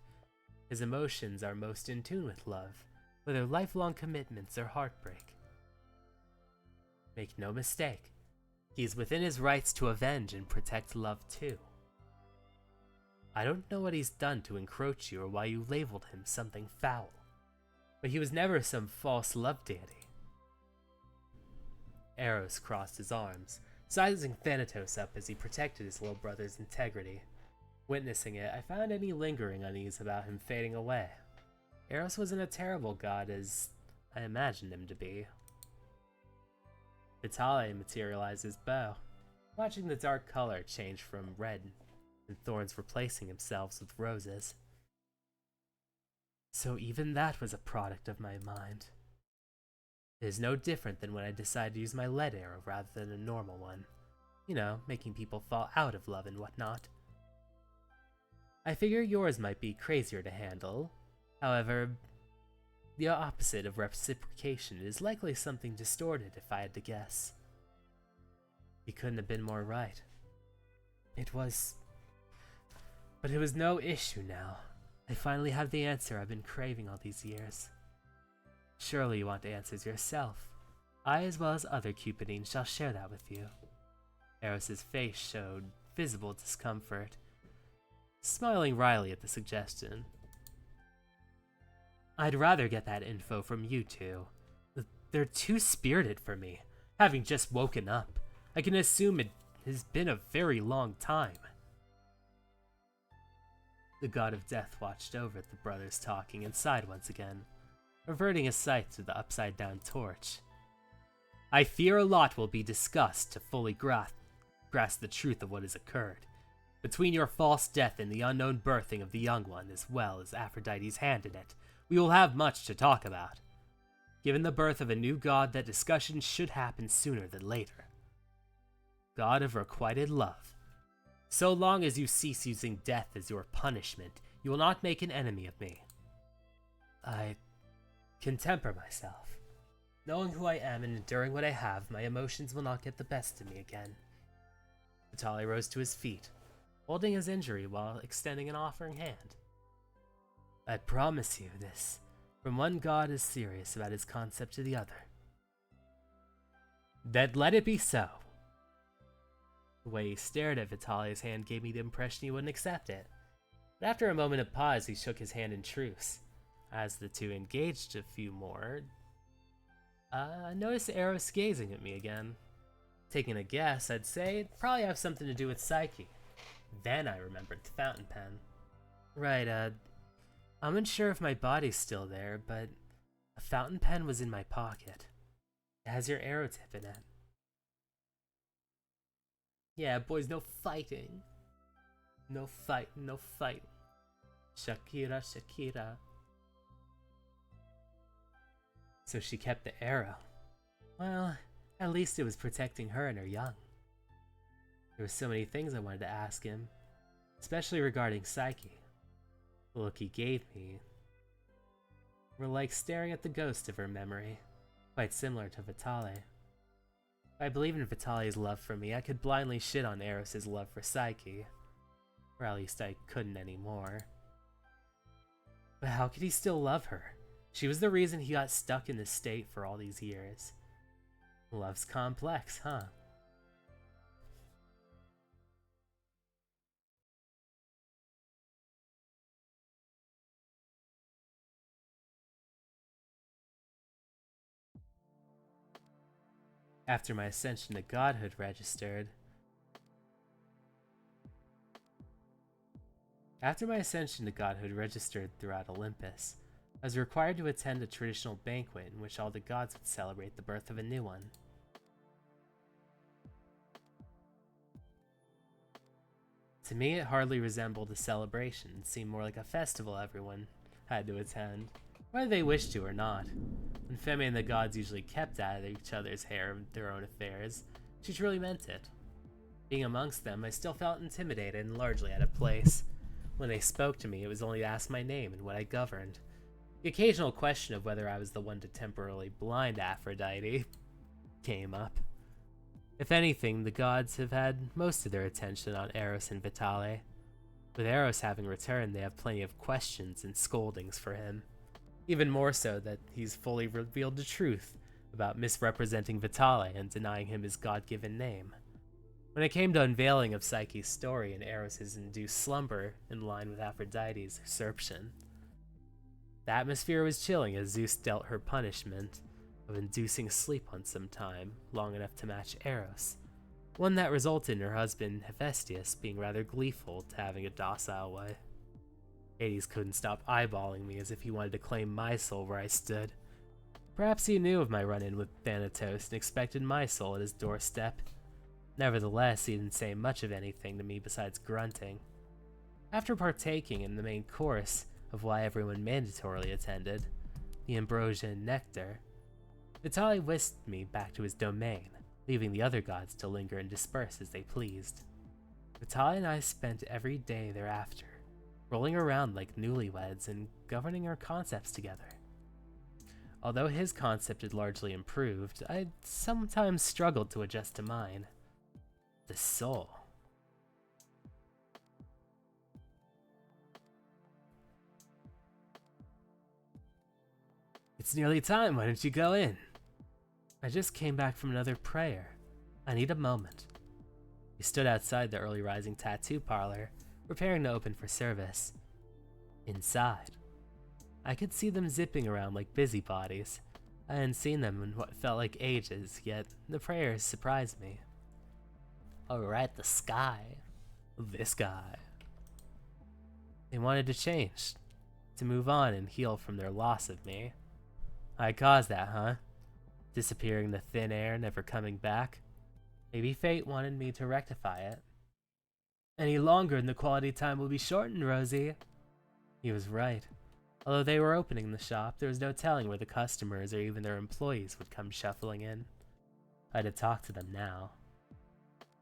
His emotions are most in tune with love, whether lifelong commitments or heartbreak. Make no mistake, he is within his rights to avenge and protect love too. I don't know what he's done to encroach you or why you labeled him something foul, but he was never some false love deity. Eros crossed his arms, sizing Thanatos up as he protected his little brother's integrity. Witnessing it, I found any lingering unease about him fading away. Eros wasn't a terrible god as I imagined him to be. Vitale materialized his bow, watching the dark color change from red and thorns replacing themselves with roses. So even that was a product of my mind. It is no different than when I decided to use my lead arrow rather than a normal one. You know, making people fall out of love and whatnot. I figure yours might be crazier to handle. However, the opposite of reciprocation is likely something distorted if I had to guess. You couldn't have been more right. But it was no issue now. I finally have the answer I've been craving all these years. Surely you want answers yourself. I, as well as other Cupidines, shall share that with you. Eros' face showed visible discomfort, smiling wryly at the suggestion. I'd rather get that info from you two. They're too spirited for me, having just woken up. I can assume it has been a very long time. The god of death watched over at the brothers talking and sighed once again, reverting his sight to the upside-down torch. I fear a lot will be discussed to fully grasp the truth of what has occurred. Between your false death and the unknown birthing of the young one, as well as Aphrodite's hand in it, we will have much to talk about. Given the birth of a new god, that discussion should happen sooner than later. God of requited love. So long as you cease using death as your punishment, you will not make an enemy of me. I can temper myself. Knowing who I am and enduring what I have, my emotions will not get the best of me again. Vitale rose to his feet, holding his injury while extending an offering hand. I promise you this, from one god is serious about his concept to the other. Then let it be so. The way he stared at Vitale's hand gave me the impression he wouldn't accept it. But after a moment of pause, he shook his hand in truce. As the two engaged a few more, I noticed Eros gazing at me again. Taking a guess, I'd say it'd probably have something to do with Psyche. Then I remembered the fountain pen. Right, I'm unsure if my body's still there, but a fountain pen was in my pocket. It has your arrow tip in it. Yeah, boys, no fighting. No fight, no fight. Shakira, Shakira. So she kept the arrow. Well, at least it was protecting her and her young. There were so many things I wanted to ask him, especially regarding Psyche. The look he gave me were like staring at the ghost of her memory, quite similar to Vitale. If I believed in Vitale's love for me, I could blindly shit on Eros' love for Psyche. Or at least I couldn't anymore. But how could he still love her? She was the reason he got stuck in this state for all these years. Love's complex, huh? After my ascension to godhood registered throughout Olympus, I was required to attend a traditional banquet in which all the gods would celebrate the birth of a new one. To me, it hardly resembled a celebration. It seemed more like a festival everyone had to attend, whether they wished to or not. When Femi and the gods usually kept out of each other's hair and their own affairs, she truly meant it. Being amongst them, I still felt intimidated and largely out of place. When they spoke to me, it was only to ask my name and what I governed. The occasional question of whether I was the one to temporarily blind Aphrodite came up. If anything, the gods have had most of their attention on Eros and Vitale. With Eros having returned, they have plenty of questions and scoldings for him. Even more so that he's fully revealed the truth about misrepresenting Vitale and denying him his god-given name. When it came to unveiling of Psyche's story and Eros' induced slumber in line with Aphrodite's usurpation, the atmosphere was chilling as Zeus dealt her punishment of inducing sleep on some time, long enough to match Eros, one that resulted in her husband Hephaestus being rather gleeful to having a docile wife. Hades couldn't stop eyeballing me as if he wanted to claim my soul where I stood. Perhaps he knew of my run-in with Thanatos and expected my soul at his doorstep. Nevertheless, he didn't say much of anything to me besides grunting. After partaking in the main course of why everyone mandatorily attended, the ambrosia and nectar, Vitale whisked me back to his domain, leaving the other gods to linger and disperse as they pleased. Vitale and I spent every day thereafter, rolling around like newlyweds and governing our concepts together. Although his concept had largely improved, I sometimes struggled to adjust to mine. The soul. It's nearly time, why don't you go in? I just came back from another prayer. I need a moment. He stood outside the early rising tattoo parlor, preparing to open for service. Inside, I could see them zipping around like busybodies. I hadn't seen them in what felt like ages, yet the prayers surprised me. Alright, the sky. This guy. They wanted to change, to move on and heal from their loss of me. I caused that, huh? disappearing into thin air, never coming back. Maybe fate wanted me to rectify it. Any longer and the quality time will be shortened, Rosie. He was right. Although they were opening the shop, there was no telling where the customers or even their employees would come shuffling in. I had to talk to them now.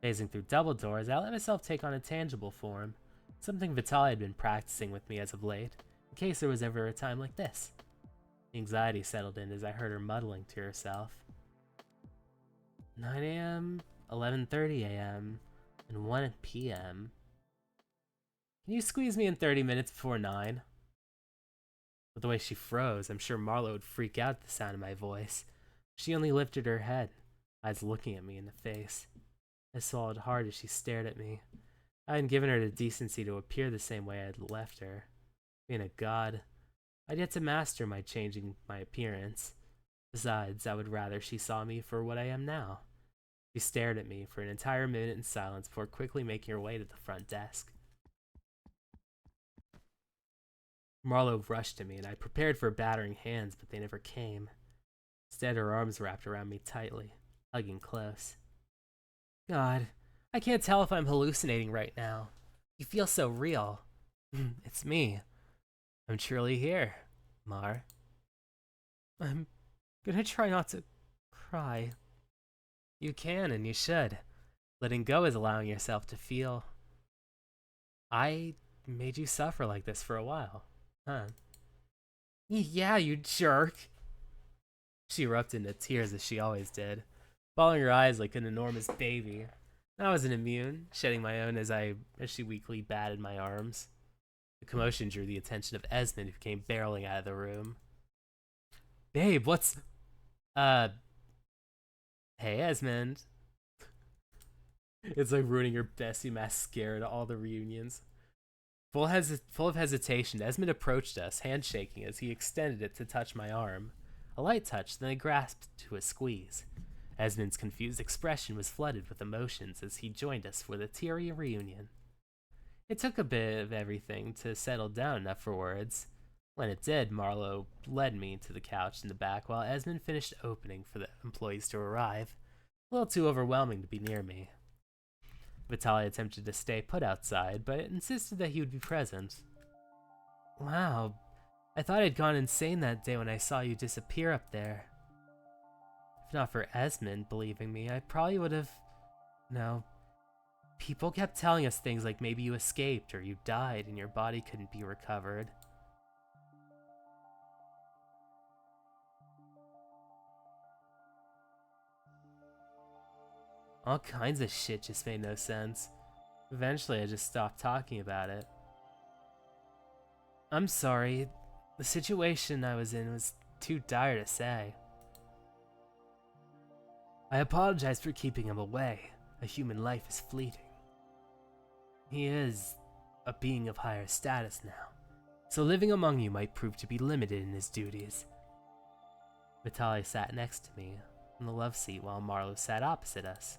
Phasing through double doors, I let myself take on a tangible form, something Vitale had been practicing with me as of late, in case there was ever a time like this. Anxiety settled in as I heard her muttering to herself. 9 a.m., 11:30 a.m., and 1 p.m. Can you squeeze me in 30 minutes before 9? With the way she froze, I'm sure Marlo would freak out at the sound of my voice. She only lifted her head, eyes looking at me in the face. I swallowed hard as she stared at me. I hadn't given her the decency to appear the same way I had left her. Being a god, I'd yet to master my changing my appearance. Besides, I would rather she saw me for what I am now. She stared at me for an entire minute in silence before quickly making her way to the front desk. Marlo rushed to me, and I prepared for battering hands, but they never came. Instead, her arms wrapped around me tightly, hugging close. God, I can't tell if I'm hallucinating right now. You feel so real. It's me. I'm truly here, Mar. I'm gonna try not to cry. You can, and you should. Letting go is allowing yourself to feel. I made you suffer like this for a while. Huh. Yeah, you jerk. She erupted into tears as she always did, bawling her eyes like an enormous baby. I wasn't immune, shedding my own as she weakly batted my arms. The commotion drew the attention of Esmond, who came barreling out of the room. Babe, what's... Hey, Esmond. It's like ruining your bestie mascara to all the reunions. Full of hesitation, Esmond approached us, handshaking as he extended it to touch my arm. A light touch, then a grasp to a squeeze. Esmond's confused expression was flooded with emotions as he joined us for the teary reunion. It took a bit of everything to settle down enough for words. When it did, Marlo led me to the couch in the back while Esmond finished opening for the employees to arrive. A little too overwhelming to be near me. Vitale attempted to stay put outside, but insisted that he would be present. Wow, I thought I'd gone insane that day when I saw you disappear up there. If not for Esmond believing me, I probably would have... No. People kept telling us things like maybe you escaped or you died and your body couldn't be recovered. All kinds of shit just made no sense. Eventually, I just stopped talking about it. I'm sorry. The situation I was in was too dire to say. I apologize for keeping him away. A human life is fleeting. He is a being of higher status now, so living among you might prove to be limited in his duties. Vitale sat next to me in the love seat while Marlo sat opposite us.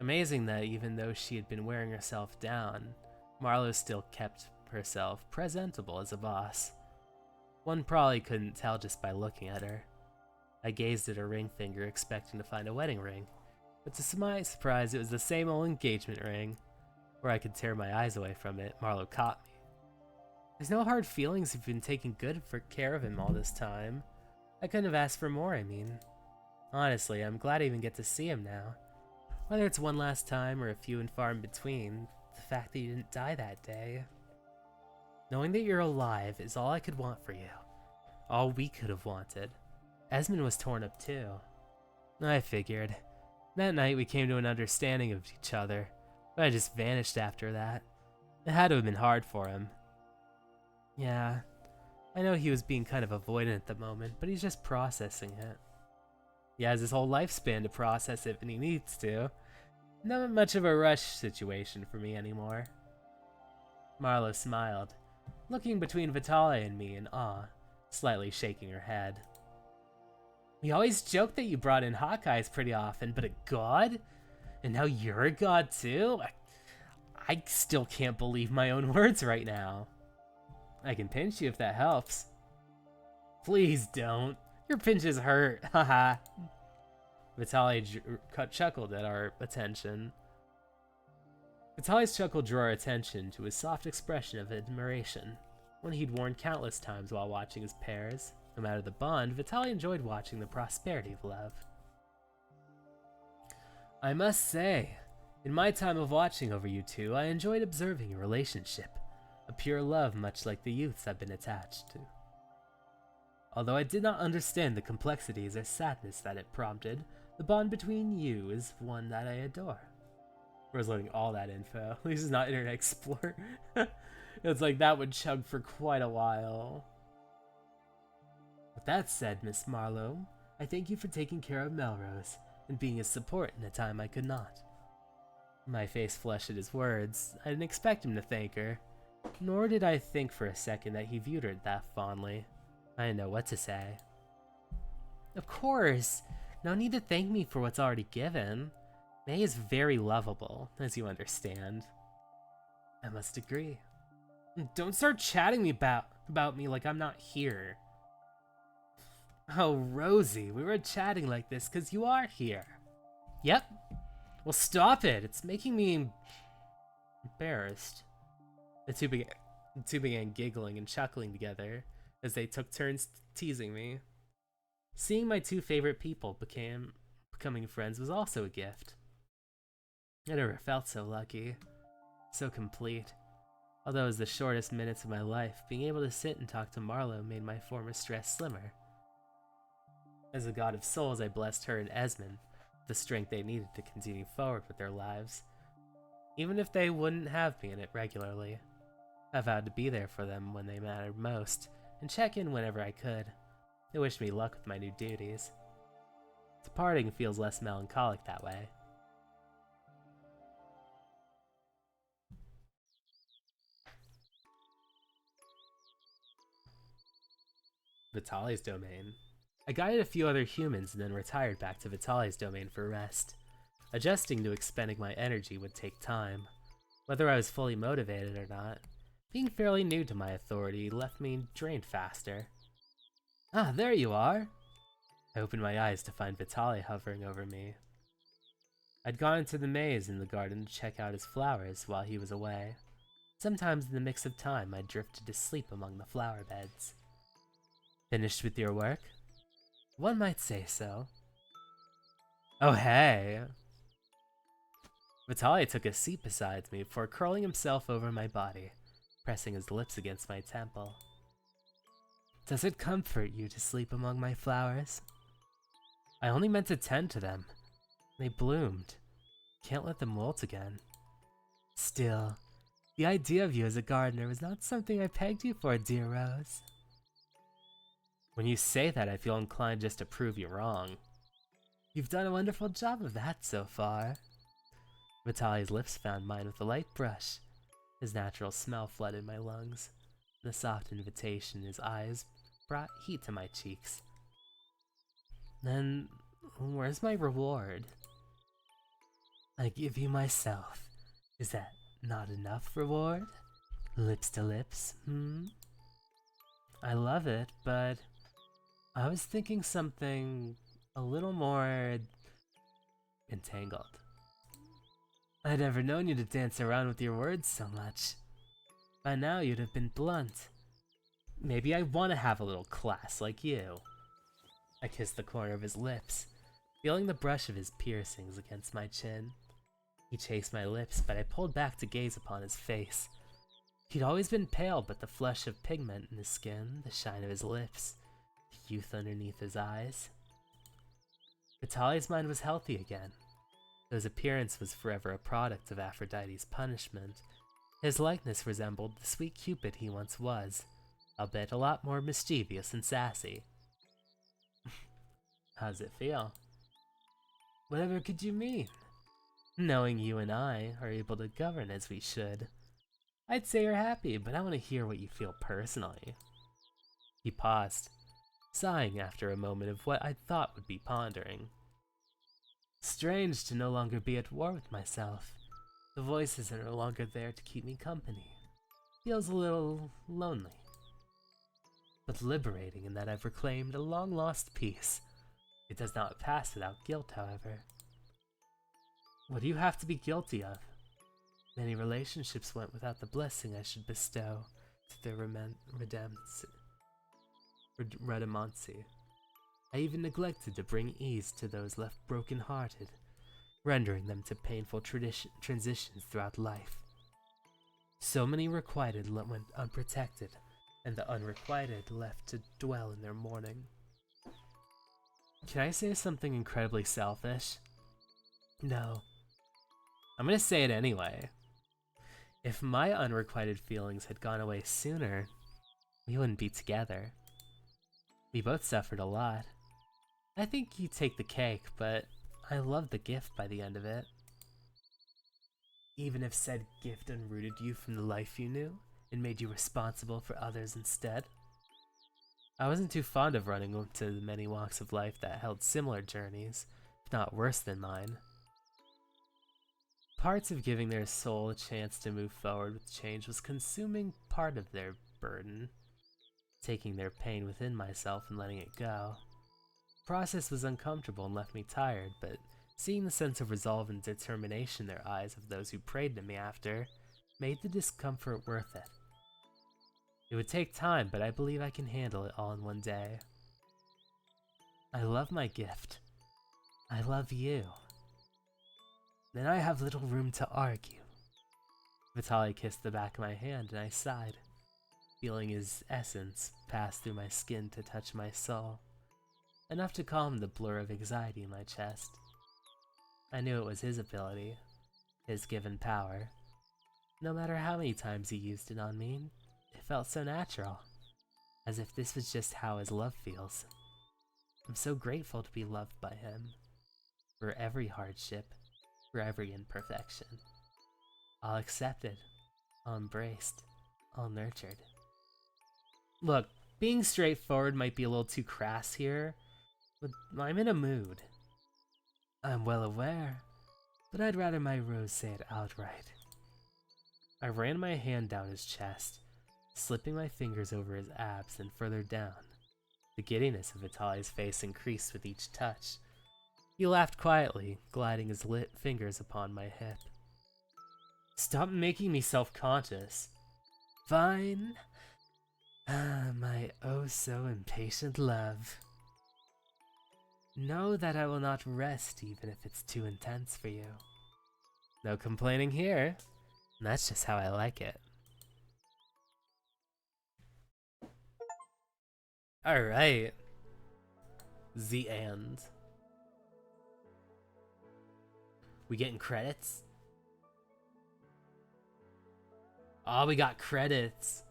Amazing that even though she had been wearing herself down, Marlo still kept herself presentable as a boss. One probably couldn't tell just by looking at her. I gazed at her ring finger expecting to find a wedding ring, but to my surprise it was the same old engagement ring. Where I could tear my eyes away from it, Marlo caught me. There's no hard feelings if you've been taking good care of him all this time. I couldn't have asked for more, I mean. Honestly, I'm glad I even get to see him now. Whether it's one last time or a few and far in between, the fact that you didn't die that day. Knowing that you're alive is all I could want for you. All we could have wanted. Esmond was torn up too. I figured. That night we came to an understanding of each other, but I just vanished after that. It had to have been hard for him. Yeah, I know he was being kind of avoidant at the moment, but he's just processing it. He has his whole lifespan to process it when he needs to. Not much of a rush situation for me anymore. Marlo smiled, looking between Vitale and me in awe, slightly shaking her head. We always joked that you brought in Hawkeyes pretty often, but a god? And now you're a god too? I still can't believe my own words right now. I can pinch you if that helps. Please don't. Your pinches hurt. Haha. Vitale chuckled at our attention. Vitale's chuckle drew our attention to his soft expression of admiration, one he'd worn countless times while watching his pairs. No matter the bond, Vitale enjoyed watching the prosperity of love. I must say, in my time of watching over you two, I enjoyed observing your relationship, a pure love much like the youths I've been attached to. Although I did not understand the complexities or sadness that it prompted, the bond between you is one that I adore. We're learning all that info. This is not Internet Explorer. It's like that would chug for quite a while. With that said, Miss Marlowe, I thank you for taking care of Melrose and being a support in a time I could not. My face flushed at his words. I didn't expect him to thank her, nor did I think for a second that he viewed her that fondly. I didn't know what to say. Of course, no need to thank me for what's already given. May is very lovable, as you understand. I must agree. Don't start chatting me about me like I'm not here. Oh, Rosie, we were chatting like this because you are here. Yep. Well, stop it. It's making me embarrassed. The two began giggling and chuckling together as they took turns teasing me. Seeing my two favorite people becoming friends was also a gift. I never felt so lucky, so complete. Although it was the shortest minutes of my life, being able to sit and talk to Marlowe made my former stress slimmer. As a god of souls, I blessed her and Esmond with the strength they needed to continue forward with their lives, even if they wouldn't have me in it regularly. I vowed to be there for them when they mattered most, and check in whenever I could. They wished me luck with my new duties. Departing feels less melancholic that way. Vitale's domain. I guided a few other humans and then retired back to Vitale's domain for rest. Adjusting to expending my energy would take time. Whether I was fully motivated or not, being fairly new to my authority left me drained faster. Ah, there you are! I opened my eyes to find Vitale hovering over me. I'd gone into the maze in the garden to check out his flowers while he was away. Sometimes in the mix of time, I drifted to sleep among the flower beds. Finished with your work? One might say so. Oh, hey! Vitale took a seat beside me before curling himself over my body, pressing his lips against my temple. Does it comfort you to sleep among my flowers? I only meant to tend to them. They bloomed. Can't let them wilt again. Still, the idea of you as a gardener was not something I pegged you for, dear Rose. When you say that, I feel inclined just to prove you wrong. You've done a wonderful job of that so far. Vitale's lips found mine with a light brush. His natural smell flooded my lungs. The soft invitation in his eyes brought heat to my cheeks. Then, where's my reward? I give you myself. Is that not enough reward? Lips to lips, I love it, but I was thinking something a little more entangled. I'd never known you to dance around with your words so much. By now you'd have been blunt. Maybe I want to have a little class like you. I kissed the corner of his lips, feeling the brush of his piercings against my chin. He chased my lips, but I pulled back to gaze upon his face. He'd always been pale, but the flush of pigment in his skin, the shine of his lips, the youth underneath his eyes. Vitale's mind was healthy again. Though his appearance was forever a product of Aphrodite's punishment, his likeness resembled the sweet Cupid he once was, albeit a lot more mischievous and sassy. How's it feel? Whatever could you mean? Knowing you and I are able to govern as we should. I'd say you're happy, but I want to hear what you feel personally. He paused, sighing after a moment of what I thought would be pondering. Strange to no longer be at war with myself. The voices are no longer there to keep me company. Feels a little lonely. but liberating in that I've reclaimed a long-lost peace. It does not pass without guilt, however. What do you have to be guilty of? Many relationships went without the blessing I should bestow to their redemancy. I even neglected to bring ease to those left broken-hearted, rendering them to painful transitions throughout life. So many requited went unprotected, and the unrequited left to dwell in their mourning. Can I say something incredibly selfish? No. I'm gonna say it anyway. If my unrequited feelings had gone away sooner, we wouldn't be together. We both suffered a lot. I think you take the cake, but I loved the gift by the end of it. Even if said gift unrooted you from the life you knew and made you responsible for others instead. I wasn't too fond of running into the many walks of life that held similar journeys, if not worse than mine. Parts of giving their soul a chance to move forward with change was consuming part of their burden, taking their pain within myself and letting it go. The process was uncomfortable and left me tired, but seeing the sense of resolve and determination in their eyes of those who prayed to me after made the discomfort worth it. It would take time, but I believe I can handle it all in one day. I love my gift. I love you. Then I have little room to argue. Vitale kissed the back of my hand and I sighed, feeling his essence pass through my skin to touch my soul, enough to calm the blur of anxiety in my chest. I knew it was his ability, his given power. No matter how many times he used it on me, it felt so natural, as if this was just how his love feels. I'm so grateful to be loved by him, for every hardship, for every imperfection. All accepted, all embraced, all nurtured. Look, being straightforward might be a little too crass here, but I'm in a mood. I'm well aware, but I'd rather my rose say it outright. I ran my hand down his chest, slipping my fingers over his abs and further down. The giddiness of Vitale's face increased with each touch. He laughed quietly, gliding his lit fingers upon my hip. Stop making me self-conscious. Fine. My oh-so-impatient love. Know that I will not rest even if it's too intense for you. No complaining here. That's just how I like it. Alright. The end. We getting credits? Oh, we got credits.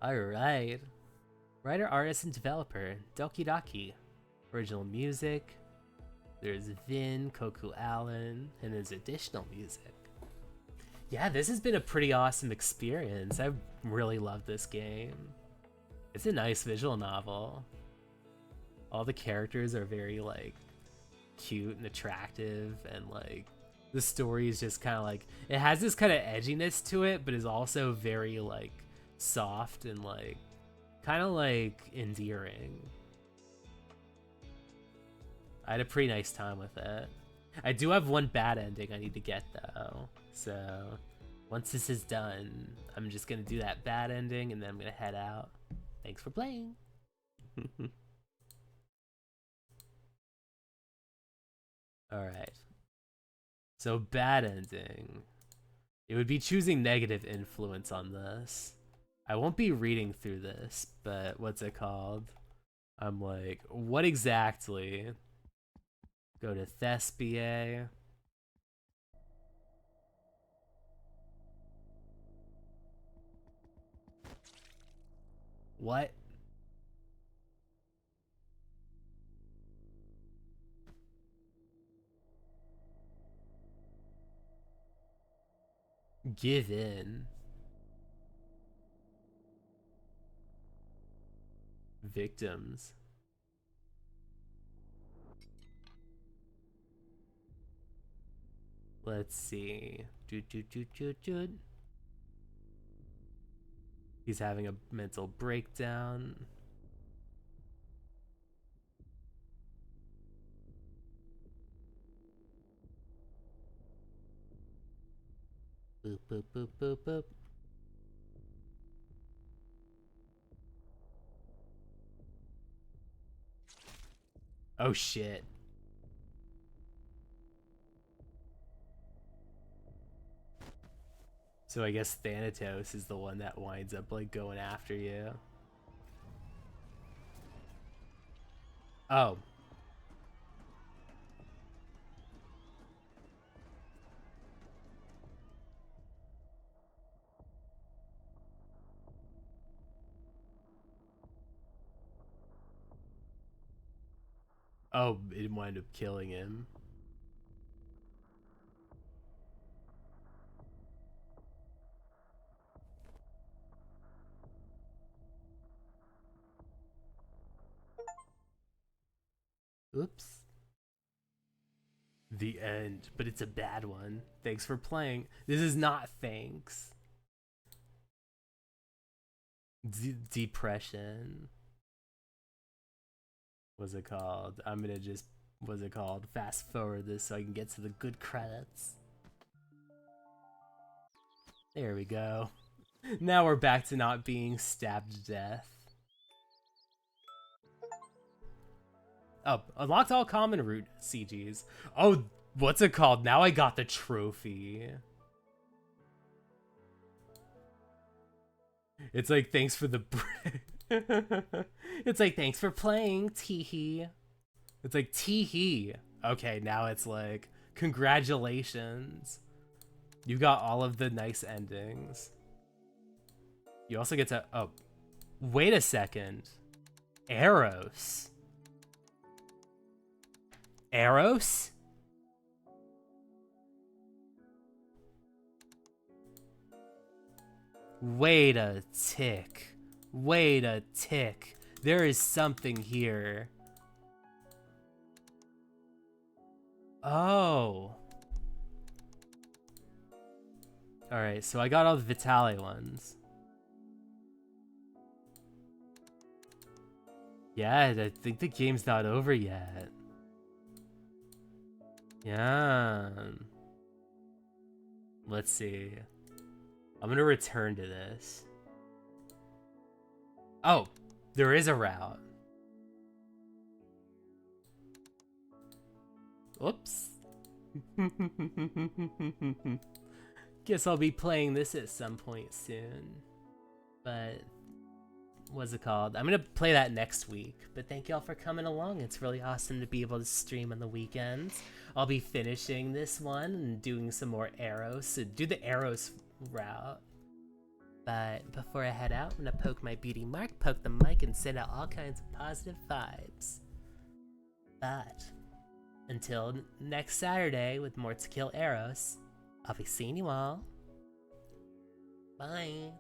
Alright. Writer, artist, and developer, Doki Doki. Original music. There's Vin, Koku Allen, and there's additional music. Yeah, this has been a pretty awesome experience. I really love this game. It's a nice visual novel. All the characters are very, like, cute and attractive, and, like, the story is just kind of, like, it has this kind of edginess to it, but is also very, like, soft and, like, kind of, like, endearing. I had a pretty nice time with it. I do have one bad ending I need to get, though. So, once this is done, I'm just gonna do that bad ending, and then I'm gonna head out. Thanks for playing! Alright. So, bad ending. It would be choosing negative influence on this. I won't be reading through this, but what's it called? I'm like, what exactly? Go to Thespia. What? Give in. Victims. Let's see. He's having a mental breakdown. Boop, boop, boop, boop, boop. Oh shit. So I guess Thanatos is the one that winds up like going after you. Oh. Oh, it wound up killing him. Oops. The end, but it's a bad one. Thanks for playing. This is not thanks. Depression. What's it called? I'm gonna just, what's it called? Fast forward this so I can get to the good credits. There we go. Now we're back to not being stabbed to death. Oh, unlocked all common route CGs. Oh, what's it called? Now I got the trophy. It's like, thanks for the it's like, thanks for playing, teehee. It's like, teehee. Okay, now it's like, congratulations. You got all of the nice endings. You also get to, oh, wait a second. Eros. Eros? Wait a tick. Wait a tick. There is something here. Oh. Alright, so I got all the Vitale ones. Yeah, I think the game's not over yet. Yeah. Let's see. I'm gonna return to this. Oh, there is a route. Oops. Guess I'll be playing this at some point soon. But what's it called? I'm gonna play that next week. But thank y'all for coming along. It's really awesome to be able to stream on the weekends. I'll be finishing this one and doing some more Eros. So do the Eros route. But before I head out, I'm gonna poke my beauty mark, poke the mic, and send out all kinds of positive vibes. But until next Saturday with more To Kill Eros, I'll be seeing you all. Bye.